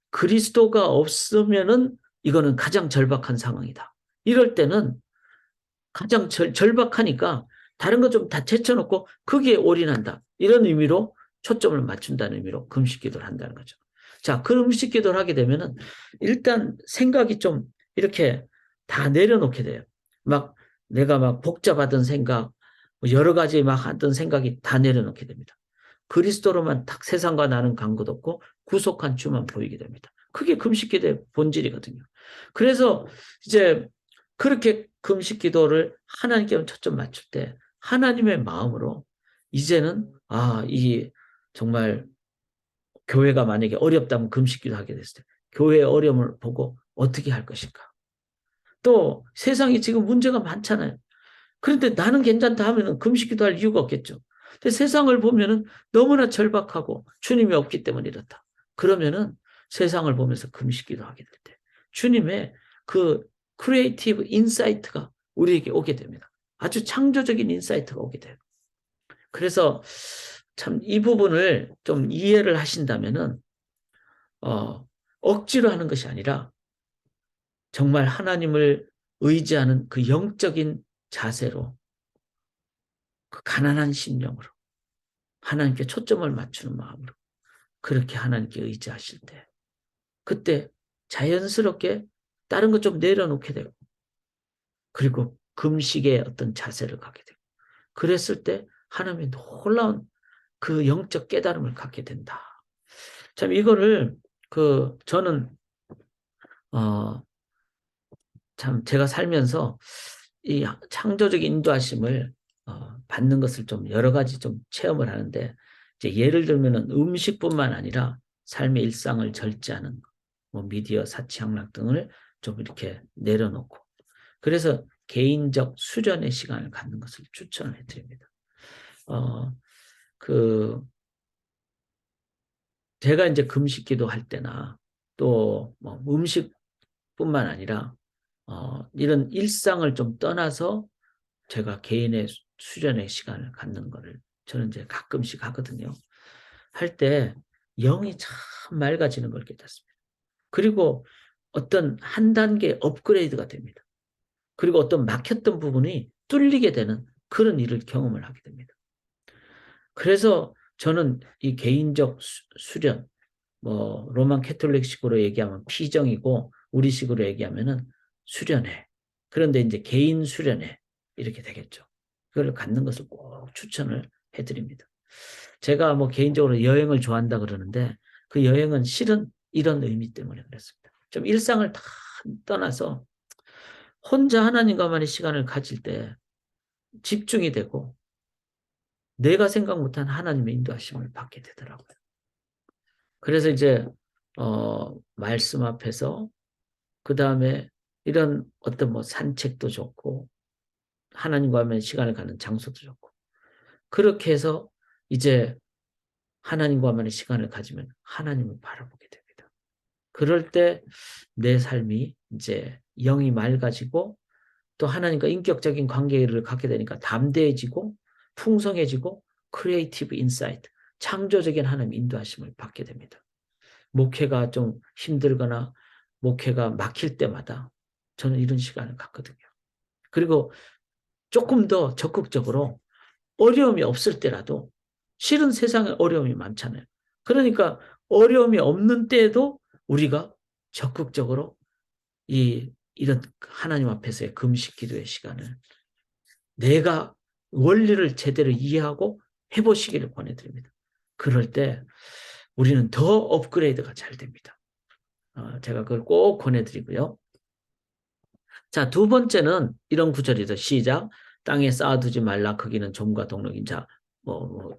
그리스도가 없으면은 이거는 가장 절박한 상황이다. 이럴 때는 가장 절박하니까 다른 거 좀 다 제쳐놓고 거기에 올인한다. 이런 의미로 초점을 맞춘다는 의미로 금식 기도를 한다는 거죠. 자, 금식 기도를 하게 되면은 일단 생각이 좀 이렇게 다 내려놓게 돼요. 막 내가 막 복잡하던 생각, 뭐 여러 가지 막 하던 생각이 다 내려놓게 됩니다. 그리스도로만 딱 세상과 나는 간것 없고 구속한 주만 보이게 됩니다. 그게 금식 기도의 본질이거든요. 그래서 이제 그렇게 금식 기도를 하나님께 초점 맞출 때 하나님의 마음으로 이제는 이 정말 교회가 만약에 어렵다면 금식 기도하게 됐을 때 교회의 어려움을 보고 어떻게 할 것인가. 또 세상에 지금 문제가 많잖아요. 그런데 나는 괜찮다 하면은 금식 기도할 이유가 없겠죠. 근데 세상을 보면은 너무나 절박하고 주님이 없기 때문에 이렇다. 그러면은 세상을 보면서 금식 기도하게 될 때 주님의 그 크리에이티브 인사이트가 우리에게 오게 됩니다. 아주 창조적인 인사이트가 오게 돼요. 그래서 참 이 부분을 좀 이해를 하신다면은 억지로 하는 것이 아니라 정말 하나님을 의지하는 그 영적인 자세로 그 가난한 심령으로 하나님께 초점을 맞추는 마음으로 그렇게 하나님께 의지하실 때 그때 자연스럽게 다른 것 좀 내려놓게 되고, 그리고 금식의 어떤 자세를 갖게 되고, 그랬을 때 하나님의 놀라운 그 영적 깨달음을 갖게 된다. 참 이거를 저는 어 참 제가 살면서 이 창조적 인도하심을 받는 것을 좀 여러 가지 좀 체험을 하는데, 이제 예를 들면은 음식뿐만 아니라 삶의 일상을 절제하는 뭐 미디어, 사치향락 등을 좀 이렇게 내려놓고, 그래서 개인적 수련의 시간을 갖는 것을 추천해 드립니다. 어, 그 제가 이제 금식기도 할 때나 또 뭐 음식뿐만 아니라 이런 일상을 좀 떠나서 제가 개인의 수련의 시간을 갖는 거를 저는 이제 가끔씩 하거든요. 할 때 영이 참 맑아지는 걸 깨닫습니다. 그리고 어떤 한 단계 업그레이드가 됩니다. 그리고 어떤 막혔던 부분이 뚫리게 되는 그런 일을 경험을 하게 됩니다. 그래서 저는 이 개인적 수련, 뭐 로만 캐톨릭식으로 얘기하면 피정이고 우리식으로 얘기하면은 수련회. 그런데 이제 개인 수련회 이렇게 되겠죠. 그걸 갖는 것을 꼭 추천을 해드립니다. 제가 뭐 개인적으로 여행을 좋아한다 그러는데 그 여행은 실은 이런 의미 때문에 그렇습니다. 좀 일상을 다 떠나서 혼자 하나님과만의 시간을 가질 때 집중이 되고 내가 생각 못한 하나님의 인도하심을 받게 되더라고요. 그래서 이제 말씀 앞에서 그 다음에 이런 어떤 뭐 산책도 좋고 하나님과 하면 시간을 갖는 장소도 좋고 그렇게 해서 이제 하나님과 하면 시간을 가지면 하나님을 바라보게 됩니다. 그럴 때 내 삶이 이제 영이 맑아지고 또 하나님과 인격적인 관계를 갖게 되니까 담대해지고 풍성해지고 크리에이티브 인사이트, 창조적인 하나님 인도하심을 받게 됩니다. 목회가 좀 힘들거나 목회가 막힐 때마다 저는 이런 시간을 갖거든요. 그리고 조금 더 적극적으로 어려움이 없을 때라도 실은 세상에 어려움이 많잖아요. 그러니까 어려움이 없는 때에도 우리가 적극적으로 이런 하나님 앞에서의 금식 기도의 시간을 내가 원리를 제대로 이해하고 해보시기를 권해드립니다. 그럴 때 우리는 더 업그레이드가 잘 됩니다. 제가 그걸 꼭 권해드리고요. 자, 두 번째는 이런 구절이죠. 시작. 땅에 쌓아두지 말라. 거기는 좀과 동록인 자.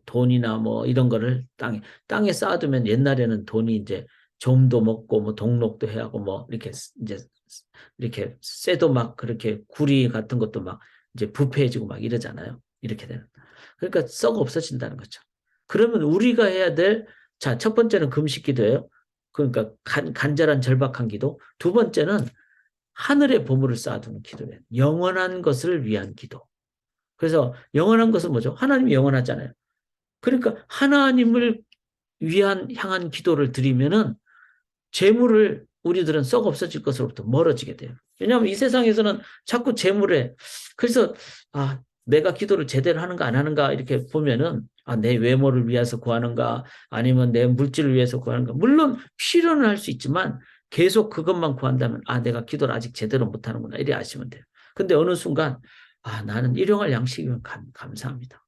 돈이나 뭐 이런 거를 땅에 쌓아두면 옛날에는 돈이 이제 좀도 먹고 뭐 동록도 해야 하고 뭐 이렇게 이제 이렇게 쇠도 막 그렇게 구리 같은 것도 막 이제 부패해지고 막 이러잖아요. 이렇게 되는. 그러니까 썩 없어진다는 거죠. 그러면 우리가 해야 될, 자, 첫 번째는 금식 기도예요. 그러니까 간절한 절박한 기도. 두 번째는 하늘의 보물을 쌓아두는 기도예요. 영원한 것을 위한 기도. 그래서 영원한 것은 뭐죠? 하나님이 영원하잖아요. 그러니까 하나님을 위한 향한 기도를 드리면은 재물을 우리들은 썩 없어질 것으로부터 멀어지게 돼요. 왜냐하면 이 세상에서는 자꾸 재물에, 그래서 내가 기도를 제대로 하는가 안 하는가 이렇게 보면은 내 외모를 위해서 구하는가 아니면 내 물질을 위해서 구하는가. 물론 필요는 할 수 있지만 계속 그것만 구한다면 내가 기도를 아직 제대로 못하는구나 이래 아시면 돼요. 근데 어느 순간 나는 일용할 양식이면 감사합니다.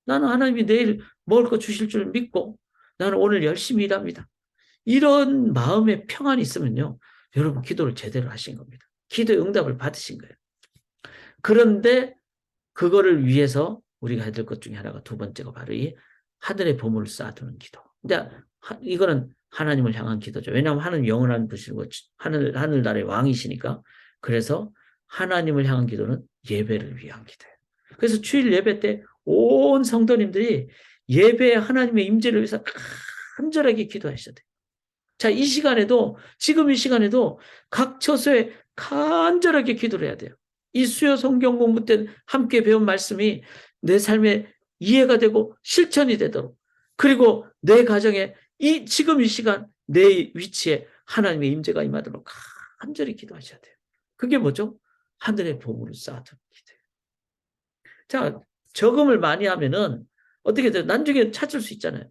나는 하나님이 내일 먹을 거 주실 줄 믿고 나는 오늘 열심히 일합니다. 이런 마음의 평안이 있으면요. 여러분 기도를 제대로 하신 겁니다. 기도의 응답을 받으신 거예요. 그런데 그거를 위해서 우리가 해야 될 것 중에 하나가 두 번째가 바로 이 하늘의 보물을 쌓아두는 기도. 근데 이거는 하나님을 향한 기도죠. 왜냐하면 하나님 영원한 분이시고 하늘나라의 왕이시니까. 그래서 하나님을 향한 기도는 예배를 위한 기도예요. 그래서 주일 예배 때 온 성도님들이 예배에 하나님의 임재를 위해서 간절하게 기도하셔야 돼요. 자, 이 시간에도, 지금 이 시간에도 각 처소에 간절하게 기도를 해야 돼요. 이 수요 성경 공부 때 함께 배운 말씀이 내 삶에 이해가 되고 실천이 되도록, 그리고 내 가정에 지금 이 시간 내 위치에 하나님의 임재가 임하도록 간절히 기도하셔야 돼요. 그게 뭐죠? 하늘의 보물을 쌓아두는 기도예요. 자, 저금을 많이 하면은 어떻게 돼요? 나중에 찾을 수 있잖아요.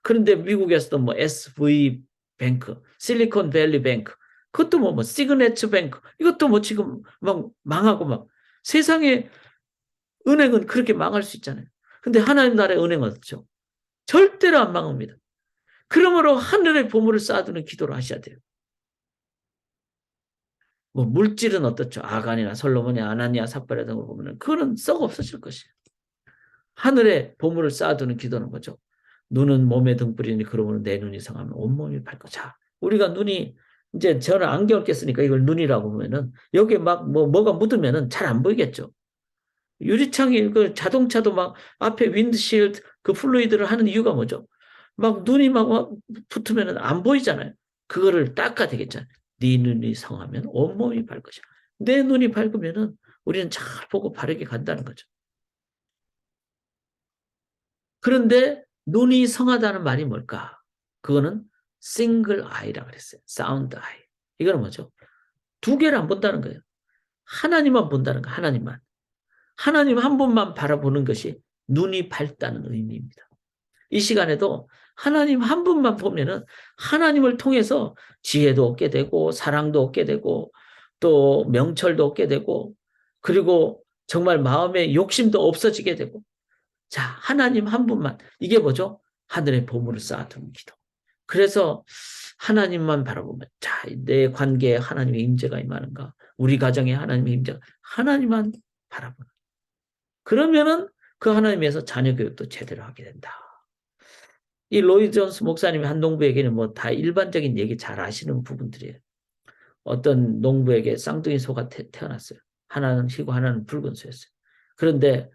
그런데 미국에서도 뭐 SV 뱅크, 실리콘밸리 뱅크, 그것도 뭐 시그네처 뱅크 이것도 뭐 지금 막 망하고 막 세상에 은행은 그렇게 망할 수 있잖아요. 근데 하나님 나라의 은행은 어떻죠? 절대로 안 망합니다. 그러므로 하늘의 보물을 쌓아두는 기도를 하셔야 돼요. 뭐 물질은 어떻죠? 아간이나 솔로몬이 아나니아 삽발의 등을 보면 그거는 썩 없어질 것이에요. 하늘의 보물을 쌓아두는 기도는 뭐죠? 눈은 몸의 등불이니 그러므로 내 눈이 성하면 온몸이 밝고. 자, 우리가 눈이 이제 저는 안경을 꼈으니까 이걸 눈이라고 보면은 여기에 막 뭐가 묻으면은 잘 안 보이겠죠. 유리창이 그 자동차도 막 앞에 윈드실드 그 플루이드를 하는 이유가 뭐죠? 막 눈이 막 붙으면은 안 보이잖아요. 그거를 닦아야 되겠잖아요. 네 눈이 성하면 온몸이 밝 것이야. 내 눈이 밝으면은 우리는 잘 보고 바르게 간다는 거죠. 그런데 눈이 성하다는 말이 뭘까? 그거는 싱글 아이라 그랬어요. 사운드 아이. 이거는 뭐죠? 두 개를 안 본다는 거예요. 하나님만 본다는 거, 하나님만. 하나님 한 분만 바라보는 것이 눈이 밝다는 의미입니다. 이 시간에도 하나님 한 분만 보면은 하나님을 통해서 지혜도 얻게 되고 사랑도 얻게 되고 또 명철도 얻게 되고 그리고 정말 마음의 욕심도 없어지게 되고 자, 하나님 한 분만. 이게 뭐죠? 하늘의 보물을 쌓아두는 기도. 그래서 하나님만 바라보면 자, 내 관계에 하나님의 임재가 임하는가? 우리 가정에 하나님의 임재가 하나님만 바라보는. 그러면은 그 하나님에서 자녀 교육도 제대로 하게 된다. 이 로이 존스 목사님이 한 농부에게는 뭐 다 일반적인 얘기 잘 아시는 부분들이에요. 어떤 농부에게 쌍둥이 소가 태어났어요. 하나는 희고 하나는 붉은 소였어요. 그런데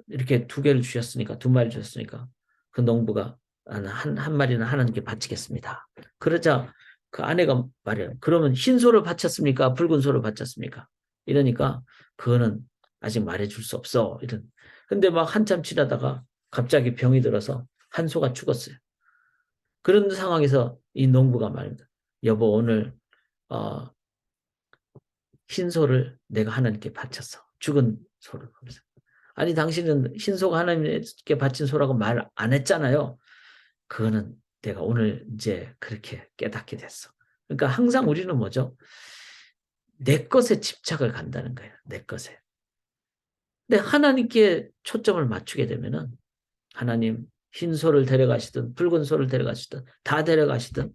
이렇게 두 개를 주셨으니까, 두 마리 주셨으니까, 그 농부가 한 마리는 하나님께 바치겠습니다. 그러자 그 아내가 말해요. 그러면 흰 소를 바쳤습니까? 붉은 소를 바쳤습니까? 이러니까 그거는 아직 말해줄 수 없어. 근데 막 한참 지나다가 갑자기 병이 들어서 한 소가 죽었어요. 그런 상황에서 이 농부가 말합니다. 여보, 오늘, 어, 흰 소를 내가 하나님께 바쳤어. 죽은 소를. 아니, 당신은 흰소가 하나님께 바친 소라고 말 안 했잖아요. 그거는 내가 오늘 이제 그렇게 깨닫게 됐어. 그러니까 항상 우리는 뭐죠? 내 것에 집착을 간다는 거예요. 내 것에. 근데 하나님께 초점을 맞추게 되면은 하나님 흰소를 데려가시든 붉은 소를 데려가시든 다 데려가시든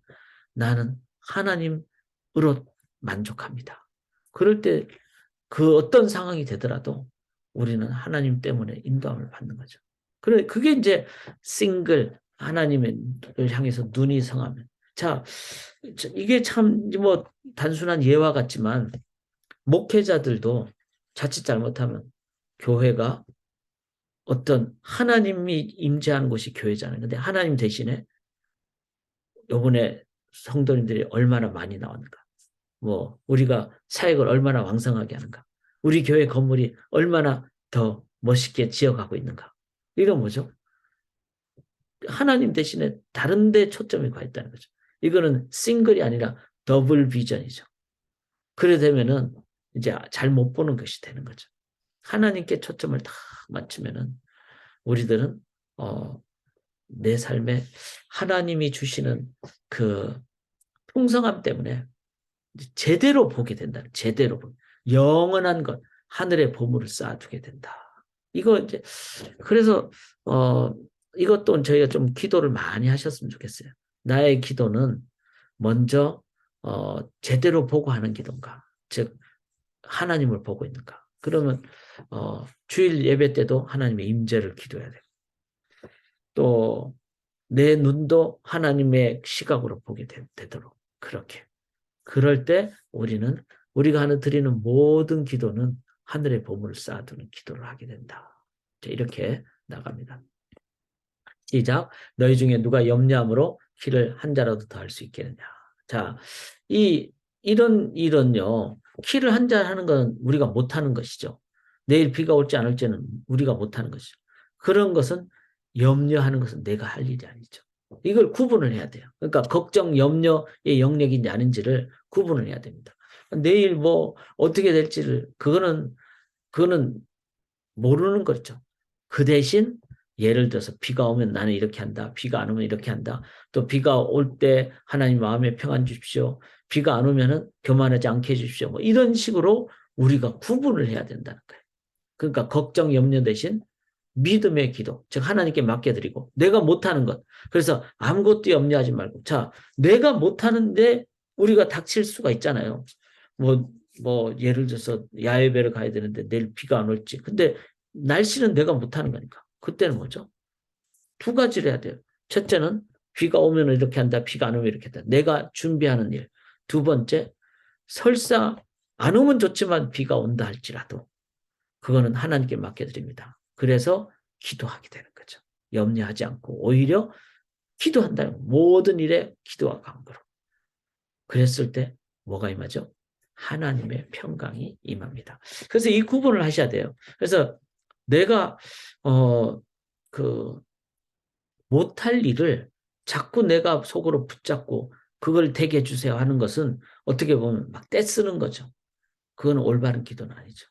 나는 하나님으로 만족합니다. 그럴 때 그 어떤 상황이 되더라도 우리는 하나님 때문에 인도함을 받는 거죠. 그게 이제 싱글 하나님을 향해서 눈이 성하면. 자, 이게 참 뭐 단순한 예와 같지만 목회자들도 자칫 잘못하면 교회가 어떤 하나님이 임재하는 곳이 교회잖아요. 근데 하나님 대신에 요번에 성도님들이 얼마나 많이 나왔는가. 뭐 우리가 사역을 얼마나 왕성하게 하는가. 우리 교회 건물이 얼마나 더 멋있게 지어가고 있는가. 이건 뭐죠? 하나님 대신에 다른 데 초점이 가 있다는 거죠. 이거는 싱글이 아니라 더블 비전이죠. 그래 되면은 이제 잘 못 보는 것이 되는 거죠. 하나님께 초점을 다 맞추면은 우리들은 내 삶에 하나님이 주시는 그 풍성함 때문에 제대로 보게 된다는, 제대로 보게. 영원한 것, 하늘의 보물을 쌓아두게 된다. 이거 이제, 그래서, 이것도 저희가 좀 기도를 많이 하셨으면 좋겠어요. 나의 기도는 먼저, 제대로 보고 하는 기도인가. 즉, 하나님을 보고 있는가. 그러면, 주일 예배 때도 하나님의 임재를 기도해야 돼요. 또, 내 눈도 하나님의 시각으로 보게 되도록, 그렇게. 그럴 때 우리는 우리가 드리는 모든 기도는 하늘의 보물을 쌓아두는 기도를 하게 된다. 이렇게 나갑니다. 시작. 너희 중에 누가 염려함으로 키를 한 자라도 더 할 수 있겠느냐. 자, 이런 일은요. 키를 한 자 하는 건 우리가 못하는 것이죠. 내일 비가 올지 안 올지는 우리가 못하는 것이죠. 그런 것은 염려하는 것은 내가 할 일이 아니죠. 이걸 구분을 해야 돼요. 그러니까 걱정, 염려의 영역인지 아닌지를 구분을 해야 됩니다. 내일 뭐 어떻게 될지를 그거는 모르는 거죠. 그 대신 예를 들어서 비가 오면 나는 이렇게 한다. 비가 안 오면 이렇게 한다. 또 비가 올 때 하나님 마음에 평안 주십시오. 비가 안 오면은 교만하지 않게 해주십시오. 뭐 이런 식으로 우리가 구분을 해야 된다는 거예요. 그러니까 걱정, 염려 대신 믿음의 기도, 즉 하나님께 맡겨드리고 내가 못하는 것. 그래서 아무것도 염려하지 말고 자, 내가 못하는데 우리가 닥칠 수가 있잖아요. 뭐 예를 들어서 야외배를 가야 되는데 내일 비가 안 올지. 근데 날씨는 내가 못하는 거니까. 그때는 뭐죠? 두 가지를 해야 돼요. 첫째는 비가 오면 이렇게 한다. 비가 안 오면 이렇게 한다. 내가 준비하는 일. 두 번째, 설사 안 오면 좋지만 비가 온다 할지라도 그거는 하나님께 맡겨드립니다. 그래서 기도하게 되는 거죠. 염려하지 않고 오히려 기도한다는 모든 일에 기도와 간구로. 그랬을 때 뭐가 임하죠? 하나님의 평강이 임합니다. 그래서 이 구분을 하셔야 돼요. 그래서 내가 그 못할 일을 자꾸 내가 속으로 붙잡고 그걸 되게 해주세요 하는 것은 어떻게 보면 막 떼쓰는 거죠. 그건 올바른 기도는 아니죠.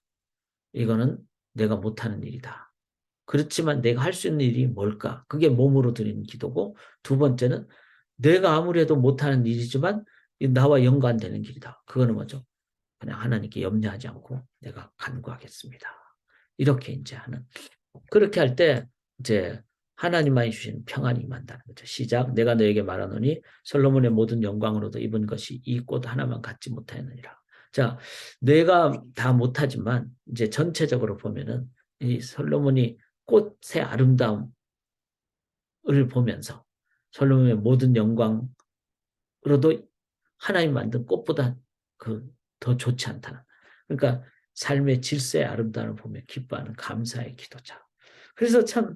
이거는 내가 못하는 일이다. 그렇지만 내가 할 수 있는 일이 뭘까? 그게 몸으로 드리는 기도고 두 번째는 내가 아무리 해도 못하는 일이지만 나와 연관되는 길이다. 그거는 뭐죠? 그냥 하나님께 염려하지 않고 내가 간구하겠습니다. 이렇게 이제 하는. 그렇게 할 때 이제 하나님만이 주시는 평안이 임한다는 거죠. 시작. 내가 너에게 말하노니 솔로몬의 모든 영광으로도 입은 것이 이 꽃 하나만 갖지 못하였느니라. 자, 내가 다 못하지만 이제 전체적으로 보면은 이 솔로몬이 꽃의 아름다움을 보면서 솔로몬의 모든 영광으로도 하나님 만든 꽃보다 그 더 좋지 않다. 그러니까 삶의 질서의 아름다움을 보며 기뻐하는 감사의 기도자. 그래서 참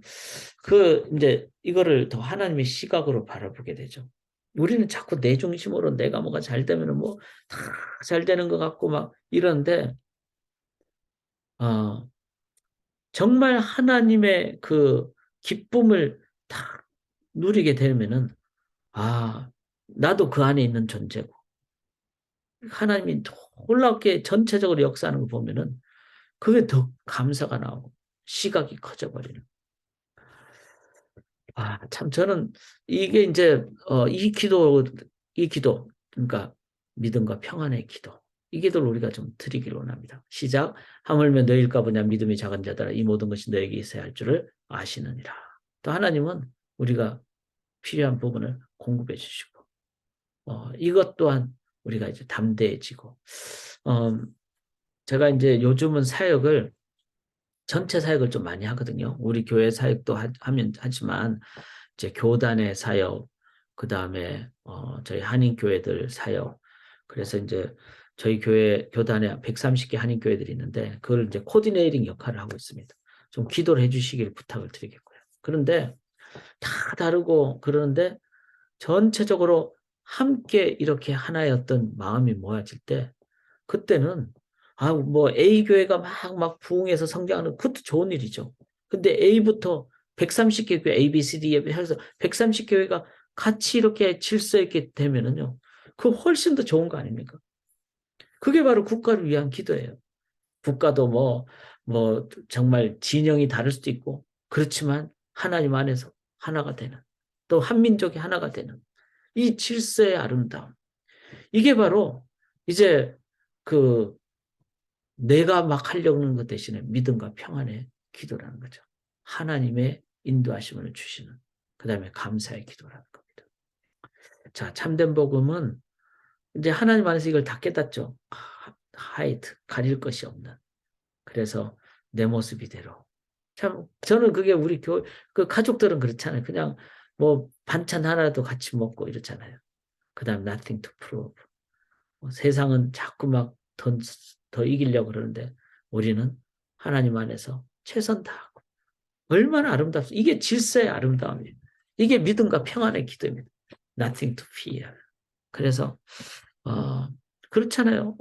이제 이거를 더 하나님의 시각으로 바라보게 되죠. 우리는 자꾸 내 중심으로 내가 뭐가 잘 되면 뭐 다 잘 되는 것 같고 막 이런데 정말 하나님의 그 기쁨을 다 누리게 되면은 나도 그 안에 있는 존재고 하나님이 놀랍게 전체적으로 역사하는 걸 보면은 그게 더 감사가 나오고 시각이 커져 버리는. 참 저는 이게 이제 이 기도 그러니까 믿음과 평안의 기도 이 기도를 우리가 좀 드리기를 원합니다. 시작. 하물며 너희일까 보냐 믿음이 작은 자들아 이 모든 것이 너에게 있어야 할 줄을 아시느니라. 또 하나님은 우리가 필요한 부분을 공급해 주시고 이것 또한 우리가 이제 담대해지고 제가 이제 요즘은 사역을 전체 사역을 좀 많이 하거든요. 우리 교회 사역도 하지만 이제 교단의 사역, 그 다음에 저희 한인 교회들 사역. 그래서 이제 저희 교회 교단에 130개 한인 교회들이 있는데 그걸 이제 코디네이팅 역할을 하고 있습니다. 좀 기도를 해주시길 부탁을 드리겠고요. 그런데 다 다르고 그러는데 전체적으로 함께 이렇게 하나의 어떤 마음이 모아질 때 그때는 뭐 A 교회가 막 부흥해서 성장하는 그것도 좋은 일이죠. 근데 A부터 130개 교회 A, B, C, D 해서 130교회가 같이 이렇게 질서 있게 되면은요. 그 훨씬 더 좋은 거 아닙니까? 그게 바로 국가를 위한 기도예요. 국가도 뭐 정말 진영이 다를 수도 있고 그렇지만 하나님 안에서 하나가 되는 또 한민족이 하나가 되는 이 질서의 아름다움. 이게 바로 이제 그 내가 막 하려고 하는 것 대신에 믿음과 평안의 기도라는 거죠. 하나님의 인도하심을 주시는 그 다음에 감사의 기도라는 겁니다. 자, 참된 복음은 이제 하나님 안에서 이걸 다 깨닫죠. 하이드, 가릴 것이 없는. 그래서 내 모습 이대로. 참 저는 그게 우리 그 가족들은 그렇잖아요. 그냥 뭐 반찬 하나라도 같이 먹고 이렇잖아요. 그 다음 nothing to prove. 세상은 자꾸 막 더 이기려고 그러는데 우리는 하나님 안에서 최선 다하고 얼마나 아름답습니까? 이게 질서의 아름다움이에요. 이게 믿음과 평안의 기도입니다. Nothing to fear. 그래서 그렇잖아요.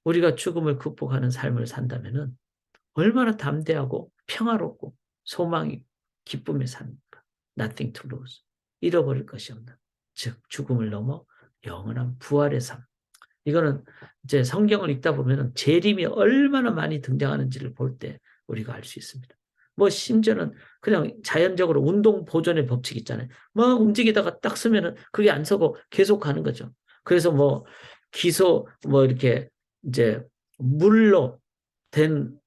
우리가 죽음을 극복하는 삶을 산다면은 얼마나 담대하고 평화롭고 소망이 기쁨에 삽니까? Nothing to lose. 잃어버릴 것이 없는. 즉 죽음을 넘어 영원한 부활의 삶. 이거는 이제 성경을 읽다 보면 재림이 얼마나 많이 등장하는지를 볼 때 우리가 알 수 있습니다. 뭐 심지어는 그냥 자연적으로 운동 보존의 법칙 있잖아요. 막 움직이다가 딱 서면은 그게 안 서고 계속 가는 거죠. 그래서 뭐 기소 뭐 이렇게 이제 물로 된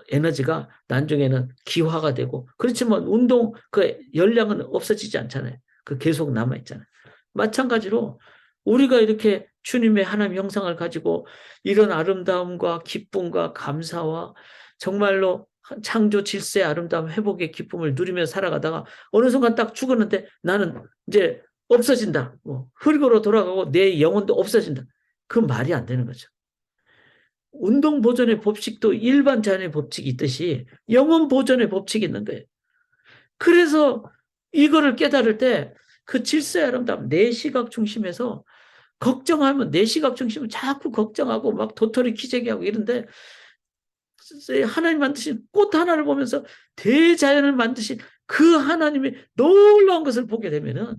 에너지가 나중에는 기화가 되고, 그렇지만 운동 그 열량은 없어지지 않잖아요. 그 계속 남아 있잖아요. 마찬가지로 우리가 이렇게 주님의 하나님 형상을 가지고 이런 아름다움과 기쁨과 감사와 정말로 창조 질서의 아름다움, 회복의 기쁨을 누리며 살아가다가 어느 순간 딱 죽었는데 나는 이제 없어진다. 뭐 흙으로 돌아가고 내 영혼도 없어진다. 그 말이 안 되는 거죠. 운동 보존의 법칙도 일반 자연의 법칙이 있듯이 영혼 보존의 법칙이 있는 거예요. 그래서 이거를 깨달을 때 그 질서의 아름다움, 내 시각 중심에서 걱정하면 내 시각 중심을 자꾸 걱정하고 막 도토리 키재기하고 이런데, 하나님 만드신 꽃 하나를 보면서 대자연을 만드신 그 하나님의 놀라운 것을 보게 되면은,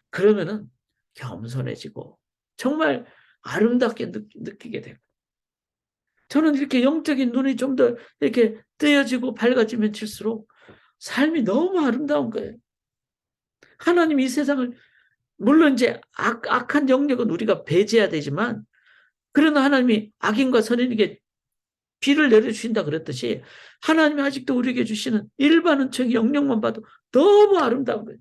그러면은 겸손해지고 정말 아름답게 느끼게 되고, 저는 이렇게 영적인 눈이 좀 더 이렇게 뜨여지고 밝아지면 칠수록 삶이 너무 아름다운 거예요. 하나님 이 세상을, 물론 이제 악한 영역은 우리가 배제해야 되지만, 그러나 하나님이 악인과 선인에게 비를 내려주신다 그랬듯이 하나님이 아직도 우리에게 주시는 일반 은총의 영역만 봐도 너무 아름다운 거예요.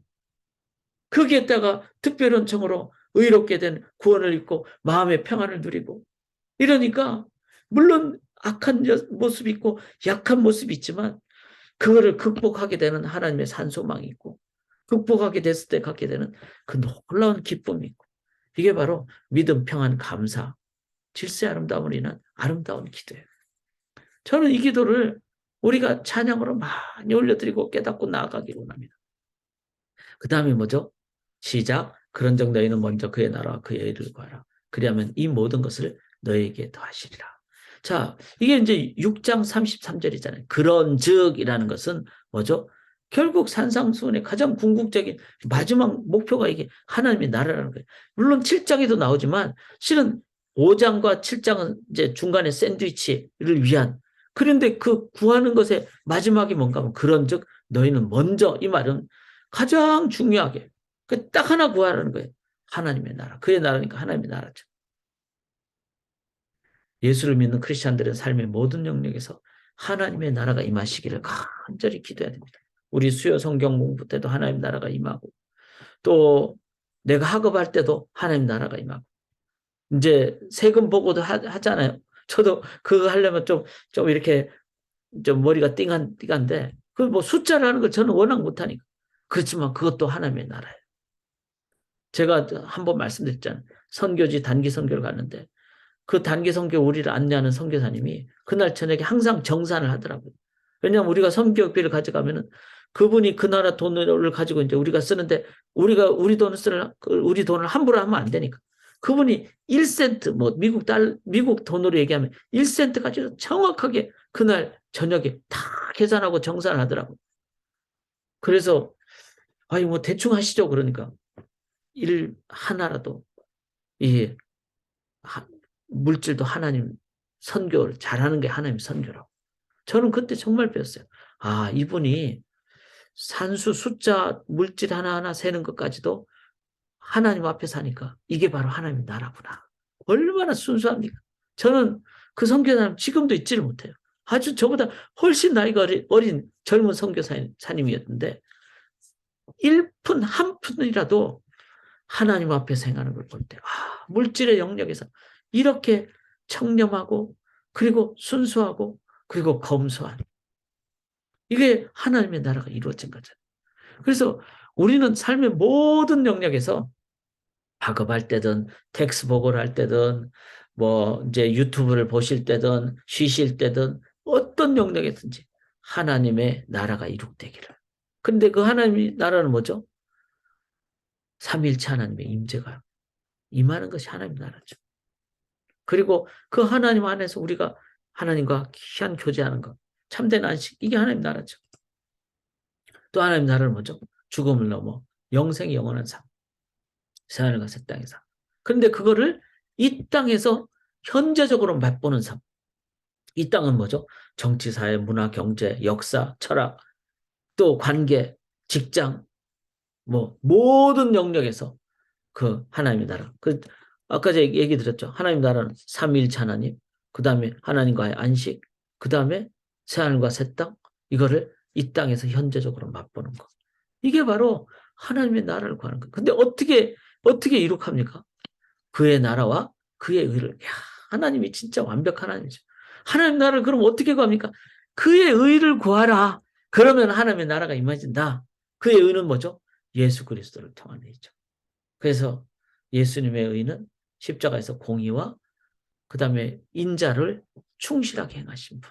거기에다가 특별 은총으로 의롭게 된 구원을 입고 마음의 평안을 누리고, 이러니까 물론 악한 모습이 있고 약한 모습이 있지만 그거를 극복하게 되는 하나님의 산소망이 있고, 극복하게 됐을 때 갖게 되는 그 놀라운 기쁨이 있고, 이게 바로 믿음, 평안, 감사, 질서의 아름다움을 인한 아름다운 기도예요. 저는 이 기도를 우리가 찬양으로 많이 올려드리고 깨닫고 나아가기 원합니다. 그 다음에 뭐죠? 시작. 그런즉 너희는 먼저 그의 나라와 그의 의를 구하라. 그리하면 이 모든 것을 너희에게 더하시리라. 자, 이게 이제 6장 33절이잖아요. 그런즉이라는 것은 뭐죠? 결국 산상수훈의 가장 궁극적인 마지막 목표가 이게 하나님의 나라라는 거예요. 물론 7장에도 나오지만 실은 5장과 7장은 이제 중간에 샌드위치를 위한, 그런데 그 구하는 것의 마지막이 뭔가 하면 그런즉 너희는 먼저, 이 말은 가장 중요하게 딱 하나 구하라는 거예요. 하나님의 나라. 그의 나라니까 하나님의 나라죠. 예수를 믿는 크리스찬들의 삶의 모든 영역에서 하나님의 나라가 임하시기를 간절히 기도해야 됩니다. 우리 수요 성경 공부 때도 하나님 나라가 임하고, 또 내가 학업할 때도 하나님 나라가 임하고, 이제 세금 보고도 하잖아요. 저도 그거 하려면 좀 이렇게 좀 머리가 띵한데, 그 뭐 숫자를 하는 걸 저는 워낙 못하니까. 그렇지만 그것도 하나님의 나라예요. 제가 한번 말씀드렸잖아요. 선교지 단기 선교를 갔는데 그 단기 선교 우리를 안내하는 선교사님이 그날 저녁에 항상 정산을 하더라고요. 왜냐하면 우리가 선교비를 가져가면은 그분이 그 나라 돈을 가지고 이제 우리가 쓰는데, 우리가 우리 돈을 함부로 하면 안 되니까. 그분이 1센트, 뭐 미국 돈으로 얘기하면 1센트 가지고 정확하게 그날 저녁에 다 계산하고 정산을 하더라고요. 그래서 아니 뭐 대충 하시죠. 그러니까 일 하나라도 이 물질도 하나님 선교를 잘하는 게 하나님 선교라고. 저는 그때 정말 배웠어요. 아, 이분이 산수 숫자 물질 하나하나 세는 것까지도 하나님 앞에 사니까 이게 바로 하나님의 나라구나. 얼마나 순수합니까? 저는 그 선교사님 지금도 잊지를 못해요. 아주 저보다 훨씬 나이가 어린 젊은 선교사님이었는데 1푼 한 푼이라도 하나님 앞에서 행하는 걸 볼 때, 아, 물질의 영역에서 이렇게 청렴하고 그리고 순수하고 그리고 검소한, 이게 하나님의 나라가 이루어진 거죠. 그래서 우리는 삶의 모든 영역에서 학업할 때든 텍스 보고를 할 때든 뭐 이제 유튜브를 보실 때든 쉬실 때든 어떤 영역에든지 하나님의 나라가 이룩되기를. 근데 그 하나님의 나라는 뭐죠? 삼위일체 하나님의 임재가 임하는 것이 하나님의 나라죠. 그리고 그 하나님 안에서 우리가 하나님과 귀한 교제하는 것, 참된 안식, 이게 하나님 나라죠. 또 하나님 나라는 뭐죠? 죽음을 넘어 영생이 영원한 삶, 새하늘과 새 땅의 삶. 그런데 그거를 이 땅에서 현재적으로 맛보는 삶. 이 땅은 뭐죠? 정치, 사회, 문화, 경제, 역사, 철학, 또 관계, 직장, 뭐 모든 영역에서 그 하나님의 나라. 아까 제가 얘기 드렸죠. 하나님 나라는 삼위일체 하나님, 그 다음에 하나님과의 안식, 그 다음에 새하늘과 새 땅, 이거를 이 땅에서 현재적으로 맛보는 거. 이게 바로 하나님의 나라를 구하는 거. 근데 어떻게 이룩합니까? 그의 나라와 그의 의를. 야, 하나님이 진짜 완벽한 하나님이죠. 하나님 나라를 그럼 어떻게 구합니까? 그의 의를 구하라. 그러면 하나님의 나라가 임해진다. 그의 의는 뭐죠? 예수 그리스도를 통한 의죠. 그래서 예수님의 의는 십자가에서 공의와 그 다음에 인자를 충실하게 행하신 분.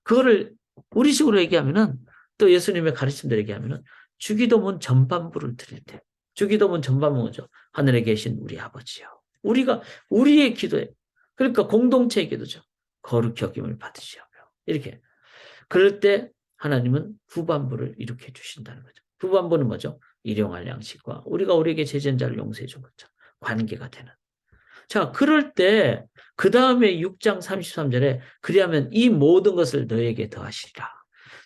그거를 우리식으로 얘기하면은 또 예수님의 가르침대로 얘기하면은 주기도문 전반부를 드릴 때 주기도문 전반부는 뭐죠? 하늘에 계신 우리 아버지요. 우리가 우리의 기도에 그러니까 공동체의 기도죠. 거룩히 여김을 받으시오며 이렇게 그럴 때 하나님은 후반부를 이룩해 주신다는 거죠. 후반부는 뭐죠? 일용할 양식과 우리가 우리에게 죄진 자를 용서해 준 거죠. 관계가 되는. 자, 그럴 때 그 다음에 6장 33절에 그리하면 이 모든 것을 너에게 더하시리라.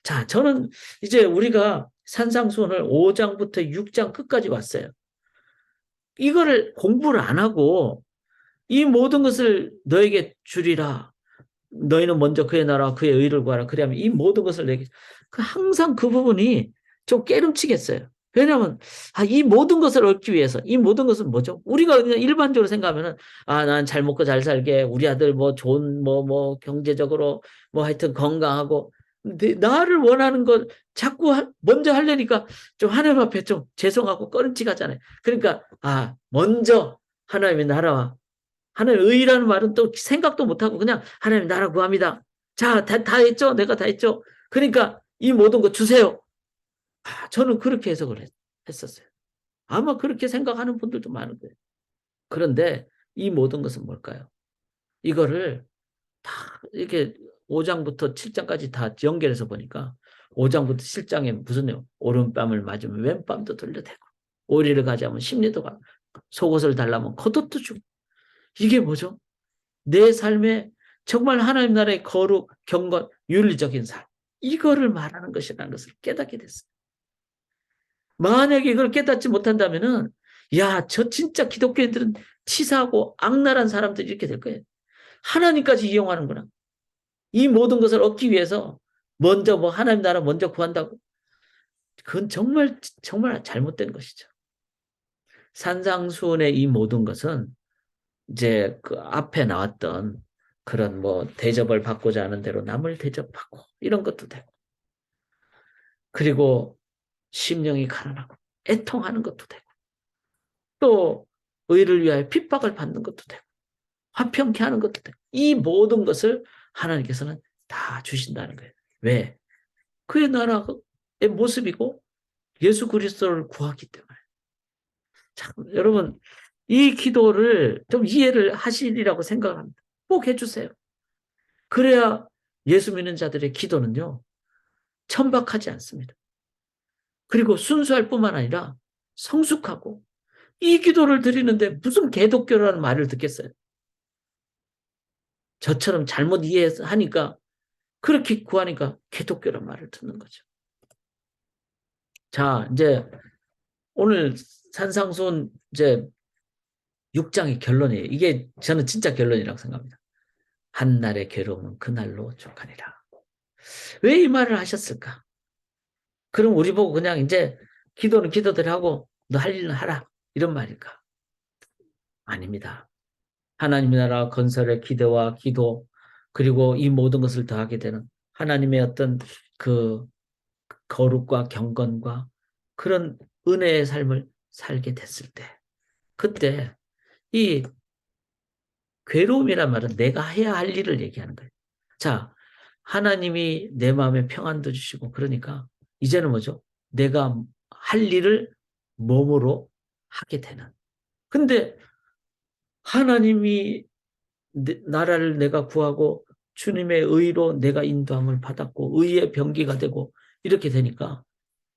자, 저는 이제 우리가 산상수훈을 5장부터 6장 끝까지 왔어요. 이거를 공부를 안 하고 이 모든 것을 너에게 주리라. 너희는 먼저 그의 나라와 그의 의를 구하라. 그리하면 이 모든 것을 내게 항상 그 부분이 좀 깨름치겠어요. 왜냐하면 이 모든 것을 얻기 위해서 이 모든 것은 뭐죠? 우리가 그냥 일반적으로 생각하면은 난 잘 먹고 잘 살게 우리 아들 뭐 좋은 뭐 경제적으로 뭐 하여튼 건강하고 나를 원하는 것 자꾸 먼저 하려니까 좀 하나님 앞에 좀 죄송하고 꺼림칙하잖아요. 그러니까 먼저 하나님의 나라와 하나님 의라는 말은 또 생각도 못하고 그냥 하나님 나라 구합니다. 자, 다 했죠? 내가 다 했죠? 그러니까 이 모든 거 주세요. 저는 그렇게 해석을 했었어요. 아마 그렇게 생각하는 분들도 많은 거예요. 그런데 이 모든 것은 뭘까요? 이거를 다 이렇게 5장부터 7장까지 다 연결해서 보니까 5장부터 7장에 무슨 내용? 오른뺨을 맞으면 왼뺨도 돌려대고 오리를 가져오면 심리도 가고 속옷을 달라면 겉옷도 주고 이게 뭐죠? 내 삶에 정말 하나님 나라의 거룩, 경건, 윤리적인 삶 이거를 말하는 것이라는 것을 깨닫게 됐어요. 만약에 이걸 깨닫지 못한다면은 저 진짜 기독교인들은 치사하고 악랄한 사람들이 이렇게 될 거예요. 하나님까지 이용하는구나. 이 모든 것을 얻기 위해서 먼저 뭐 하나님 나라 먼저 구한다고. 그건 정말 정말 잘못된 것이죠. 산상수훈의 이 모든 것은 이제 그 앞에 나왔던 그런 뭐 대접을 받고자 하는 대로 남을 대접하고 이런 것도 되고 그리고 심령이 가난하고 애통하는 것도 되고 또 의를 위하여 핍박을 받는 것도 되고 화평케 하는 것도 되고 이 모든 것을 하나님께서는 다 주신다는 거예요. 왜? 그의 나라의 모습이고 예수 그리스도를 구하기 때문에. 참, 여러분 이 기도를 좀 이해를 하시리라고 생각을 합니다. 꼭 해주세요. 그래야 예수 믿는 자들의 기도는요. 천박하지 않습니다. 그리고 순수할 뿐만 아니라 성숙하고 이 기도를 드리는데 무슨 개독교라는 말을 듣겠어요. 저처럼 잘못 이해하니까 그렇게 구하니까 개독교라는 말을 듣는 거죠. 자, 이제 오늘 산상수훈 이제 6장의 결론이에요. 이게 저는 진짜 결론이라고 생각합니다. 한날의 괴로움은 그날로 족하니라. 왜 이 말을 하셨을까? 그럼 우리 보고 그냥 이제 기도는 기도대로 하고 너 할 일은 하라. 이런 말일까? 아닙니다. 하나님의 나라 건설의 기대와 기도 그리고 이 모든 것을 더하게 되는 하나님의 어떤 그 거룩과 경건과 그런 은혜의 삶을 살게 됐을 때 그때 이 괴로움이란 말은 내가 해야 할 일을 얘기하는 거예요. 자, 하나님이 내 마음에 평안도 주시고 그러니까 이제는 뭐죠? 내가 할 일을 몸으로 하게 되는. 근데 하나님이 나라를 내가 구하고 주님의 의로 내가 인도함을 받았고 의의 병기가 되고 이렇게 되니까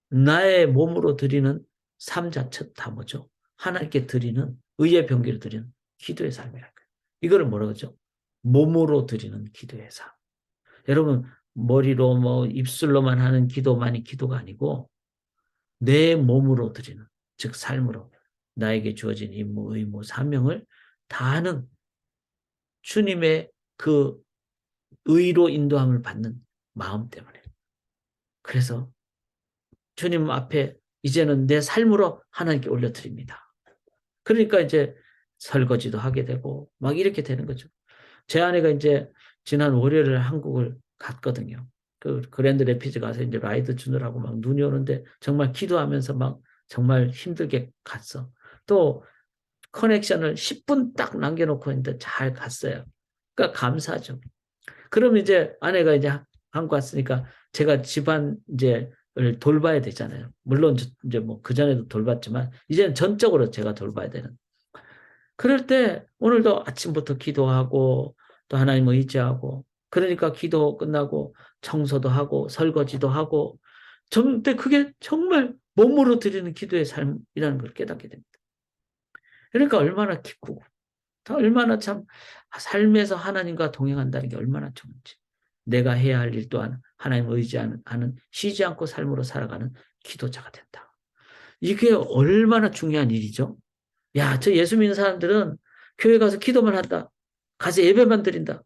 나의 몸으로 드리는 삶 자체 다 뭐죠? 하나님께 드리는 의의 병기를 드리는 기도의 삶이랄 거예요. 이거를 뭐라고 하죠? 몸으로 드리는 기도의 삶. 여러분 머리로 뭐 입술로만 하는 기도만이 기도가 아니고 내 몸으로 드리는 즉 삶으로 나에게 주어진 임무, 의무, 사명을 다는 주님의 그 의로 인도함을 받는 마음 때문에. 그래서 주님 앞에 이제는 내 삶으로 하나님께 올려드립니다. 그러니까 이제 설거지도 하게 되고 막 이렇게 되는 거죠. 제 아내가 이제 지난 월요일에 한국을 갔거든요. 그 그랜드 레피즈 가서 이제 라이드 주느라고 막 눈이 오는데 정말 기도하면서 막 정말 힘들게 갔어. 또 커넥션을 10분 딱 남겨놓고 있는데 잘 갔어요. 그러니까 감사하죠. 그럼 이제 아내가 이제 한국 왔으니까 제가 집안 이제를 돌봐야 되잖아요. 물론 이제 뭐 그전에도 돌봤지만 이제는 전적으로 제가 돌봐야 되는. 그럴 때 오늘도 아침부터 기도하고 또 하나님 의지하고 그러니까 기도 끝나고 청소도 하고 설거지도 하고 근데 그게 정말 몸으로 드리는 기도의 삶이라는 걸 깨닫게 됩니다. 그러니까 얼마나 기쁘고 얼마나 참 삶에서 하나님과 동행한다는 게 얼마나 좋은지. 내가 해야 할 일 또한 하나님 의지하는 쉬지 않고 삶으로 살아가는 기도자가 된다. 이게 얼마나 중요한 일이죠. 야, 저 예수 믿는 사람들은 교회 가서 기도만 한다. 가서 예배만 드린다.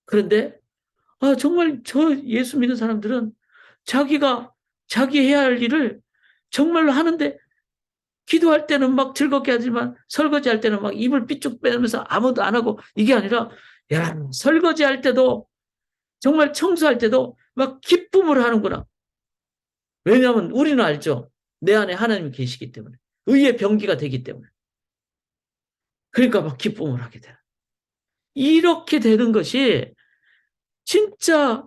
그런데 정말 저 예수 믿는 사람들은 자기가 자기 해야 할 일을 정말로 하는데 기도할 때는 막 즐겁게 하지만 설거지할 때는 막 입을 삐쭉 빼면서 아무도 안 하고 이게 아니라 야, 설거지할 때도 정말 청소할 때도 막 기쁨을 하는구나. 왜냐하면 우리는 알죠. 내 안에 하나님이 계시기 때문에. 의의 병기가 되기 때문에. 그러니까 막 기쁨을 하게 돼요. 이렇게 되는 것이 진짜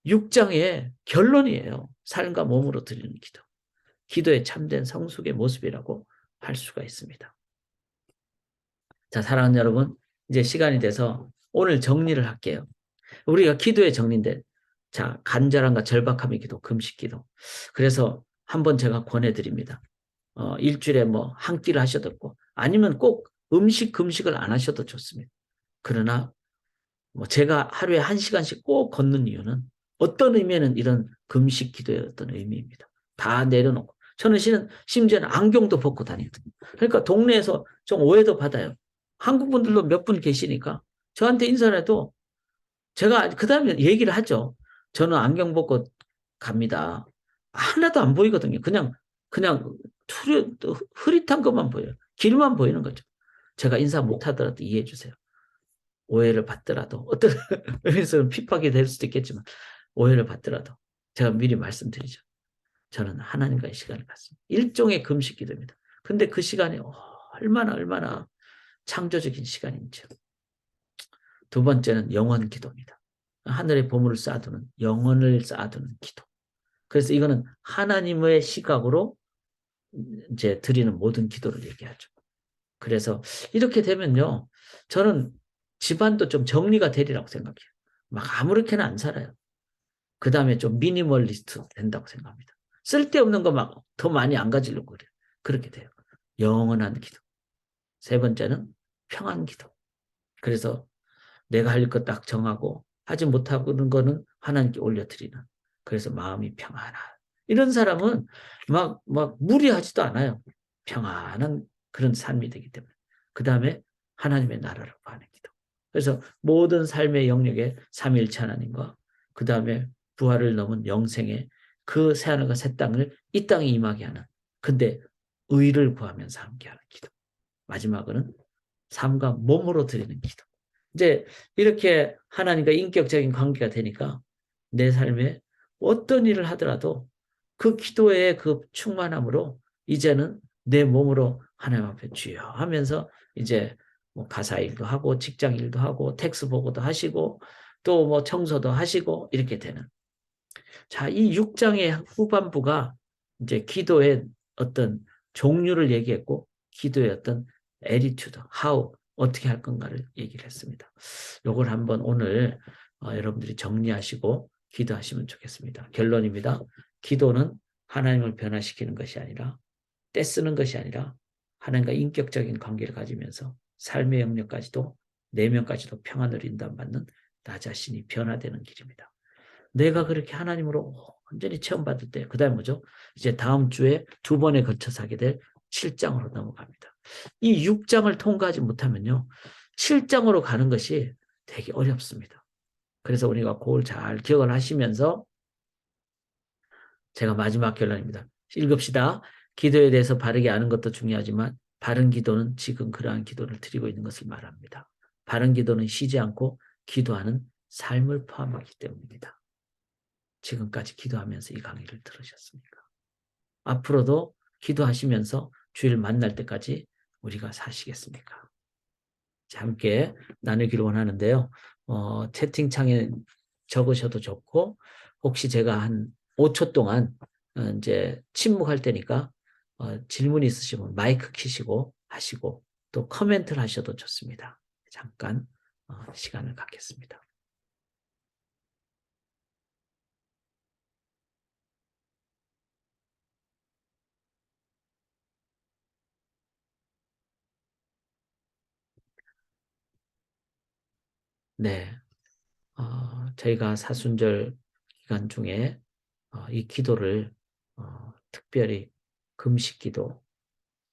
6장의 결론이에요. 삶과 몸으로 드리는 기도. 기도의 참된 성숙의 모습이라고 할 수가 있습니다. 자, 사랑하는 여러분, 이제 시간이 돼서 오늘 정리를 할게요. 우리가 기도의 정리인데, 자, 간절함과 절박함의 기도, 금식 기도. 그래서 한번 제가 권해드립니다. 일주일에 뭐 한 끼를 하셔도 되고, 아니면 꼭 금식을 안 하셔도 좋습니다. 그러나 뭐 제가 하루에 1시간씩 꼭 걷는 이유는 어떤 의미에는 이런 금식 기도의 어떤 의미입니다. 다 내려놓고. 저는 심지어는 안경도 벗고 다니거든요. 그러니까 동네에서 좀 오해도 받아요. 한국 분들도 몇 분 계시니까 저한테 인사를 해도 제가 그 다음에 얘기를 하죠. 저는 안경 벗고 갑니다. 하나도 안 보이거든요. 그냥 흐릿한 것만 보여요. 길만 보이는 거죠. 제가 인사 못 하더라도 이해해 주세요. 오해를 받더라도 어떤 의미에서는 핍박이 될 수도 있겠지만 오해를 받더라도 제가 미리 말씀드리죠. 저는 하나님과의 시간을 갖습니다. 일종의 금식 기도입니다. 근데 그 시간이 얼마나 창조적인 시간인지요. 두 번째는 영원 기도입니다. 하늘의 보물을 쌓아두는 영혼을 쌓아두는 기도. 그래서 이거는 하나님의 시각으로 이제 드리는 모든 기도를 얘기하죠. 그래서 이렇게 되면요, 저는 집안도 좀 정리가 되리라고 생각해요. 막 아무렇게나 안 살아요. 그 다음에 좀 미니멀리스트 된다고 생각합니다. 쓸데없는 거 막 더 많이 안 가지려고 그래요. 그렇게 돼요. 영원한 기도. 세 번째는 평안 기도. 그래서 내가 할 것 딱 정하고 하지 못하는 거는 하나님께 올려드리는. 그래서 마음이 평안한. 이런 사람은 막 무리하지도 않아요. 평안한 그런 삶이 되기 때문에. 그 다음에 하나님의 나라를 구하는 기도. 그래서 모든 삶의 영역에 삼위일체 하나님과 그 다음에 부활을 넘은 영생의 그 새하늘과 새 땅을 이 땅에 임하게 하는. 근데 의를 구하면서 함께하는 기도. 마지막으로는 삶과 몸으로 드리는 기도. 이제 이렇게 하나님과 인격적인 관계가 되니까 내 삶에 어떤 일을 하더라도 그 기도의 그 충만함으로 이제는 내 몸으로 하나님 앞에 주여 하면서 이제 뭐 가사 일도 하고 직장 일도 하고 텍스 보고도 하시고 또 뭐 청소도 하시고 이렇게 되는. 자, 이 6장의 후반부가 이제 기도의 어떤 종류를 얘기했고 기도의 어떤 attitude, how, 어떻게 할 건가를 얘기를 했습니다. 요걸 한번 오늘 여러분들이 정리하시고 기도하시면 좋겠습니다. 결론입니다. 기도는 하나님을 변화시키는 것이 아니라 떼쓰는 것이 아니라 하나님과 인격적인 관계를 가지면서 삶의 영역까지도 내면까지도 평안을 인도받는 나 자신이 변화되는 길입니다. 내가 그렇게 하나님으로 완전히 체험받을 때, 그 다음에 뭐죠? 이제 다음 주에 2번에 걸쳐서 하게 될 7장으로 넘어갑니다. 이 6장을 통과하지 못하면요. 7장으로 가는 것이 되게 어렵습니다. 그래서 우리가 그걸 잘 기억을 하시면서 제가 마지막 결론입니다. 읽읍시다. 기도에 대해서 바르게 아는 것도 중요하지만 바른 기도는 지금 그러한 기도를 드리고 있는 것을 말합니다. 바른 기도는 쉬지 않고 기도하는 삶을 포함하기 때문입니다. 지금까지 기도하면서 이 강의를 들으셨습니까? 앞으로도 기도하시면서 주일 만날 때까지 우리가 사시겠습니까? 함께 나누기를 원하는데요. 채팅창에 적으셔도 좋고 혹시 제가 한 5초 동안 이제 침묵할 테니까 질문 있으시면 마이크 켜시고 하시고 또 코멘트를 하셔도 좋습니다. 잠깐 시간을 갖겠습니다. 네, 저희가 사순절 기간 중에 이 기도를 특별히 금식 기도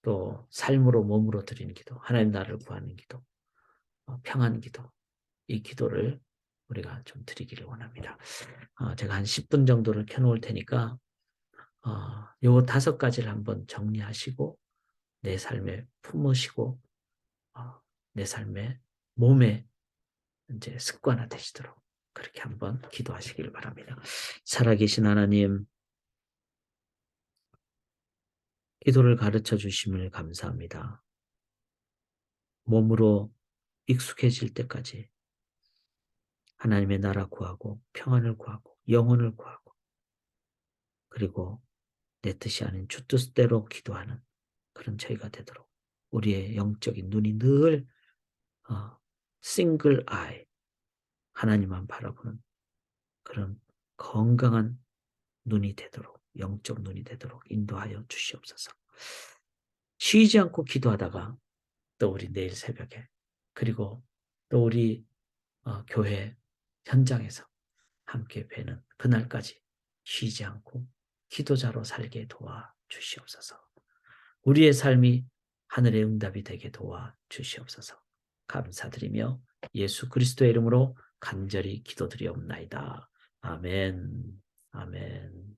또 삶으로 몸으로 드리는 기도, 하나님 나라를 구하는 기도, 평안 기도, 이 기도를 우리가 좀 드리기를 원합니다. 제가 한 10분 정도를 켜놓을 테니까 요 5가지를 한번 정리하시고 내 삶에 품으시고 내 삶에 몸에 이제 습관화 되시도록 그렇게 한번 기도하시길 바랍니다. 살아계신 하나님, 기도를 가르쳐 주심을 감사합니다. 몸으로 익숙해질 때까지 하나님의 나라 구하고 평안을 구하고 영혼을 구하고 그리고 내 뜻이 아닌 주 뜻대로 기도하는 그런 저희가 되도록 우리의 영적인 눈이 늘 싱글 아이 하나님만 바라보는 그런 건강한 눈이 되도록 영적 눈이 되도록 인도하여 주시옵소서. 쉬지 않고 기도하다가 또 우리 내일 새벽에 그리고 또 우리 교회 현장에서 함께 뵈는 그날까지 쉬지 않고 기도자로 살게 도와 주시옵소서. 우리의 삶이 하늘의 응답이 되게 도와 주시옵소서. 감사드리며 예수 그리스도의 이름으로 간절히 기도드리옵나이다. 아멘. 아멘.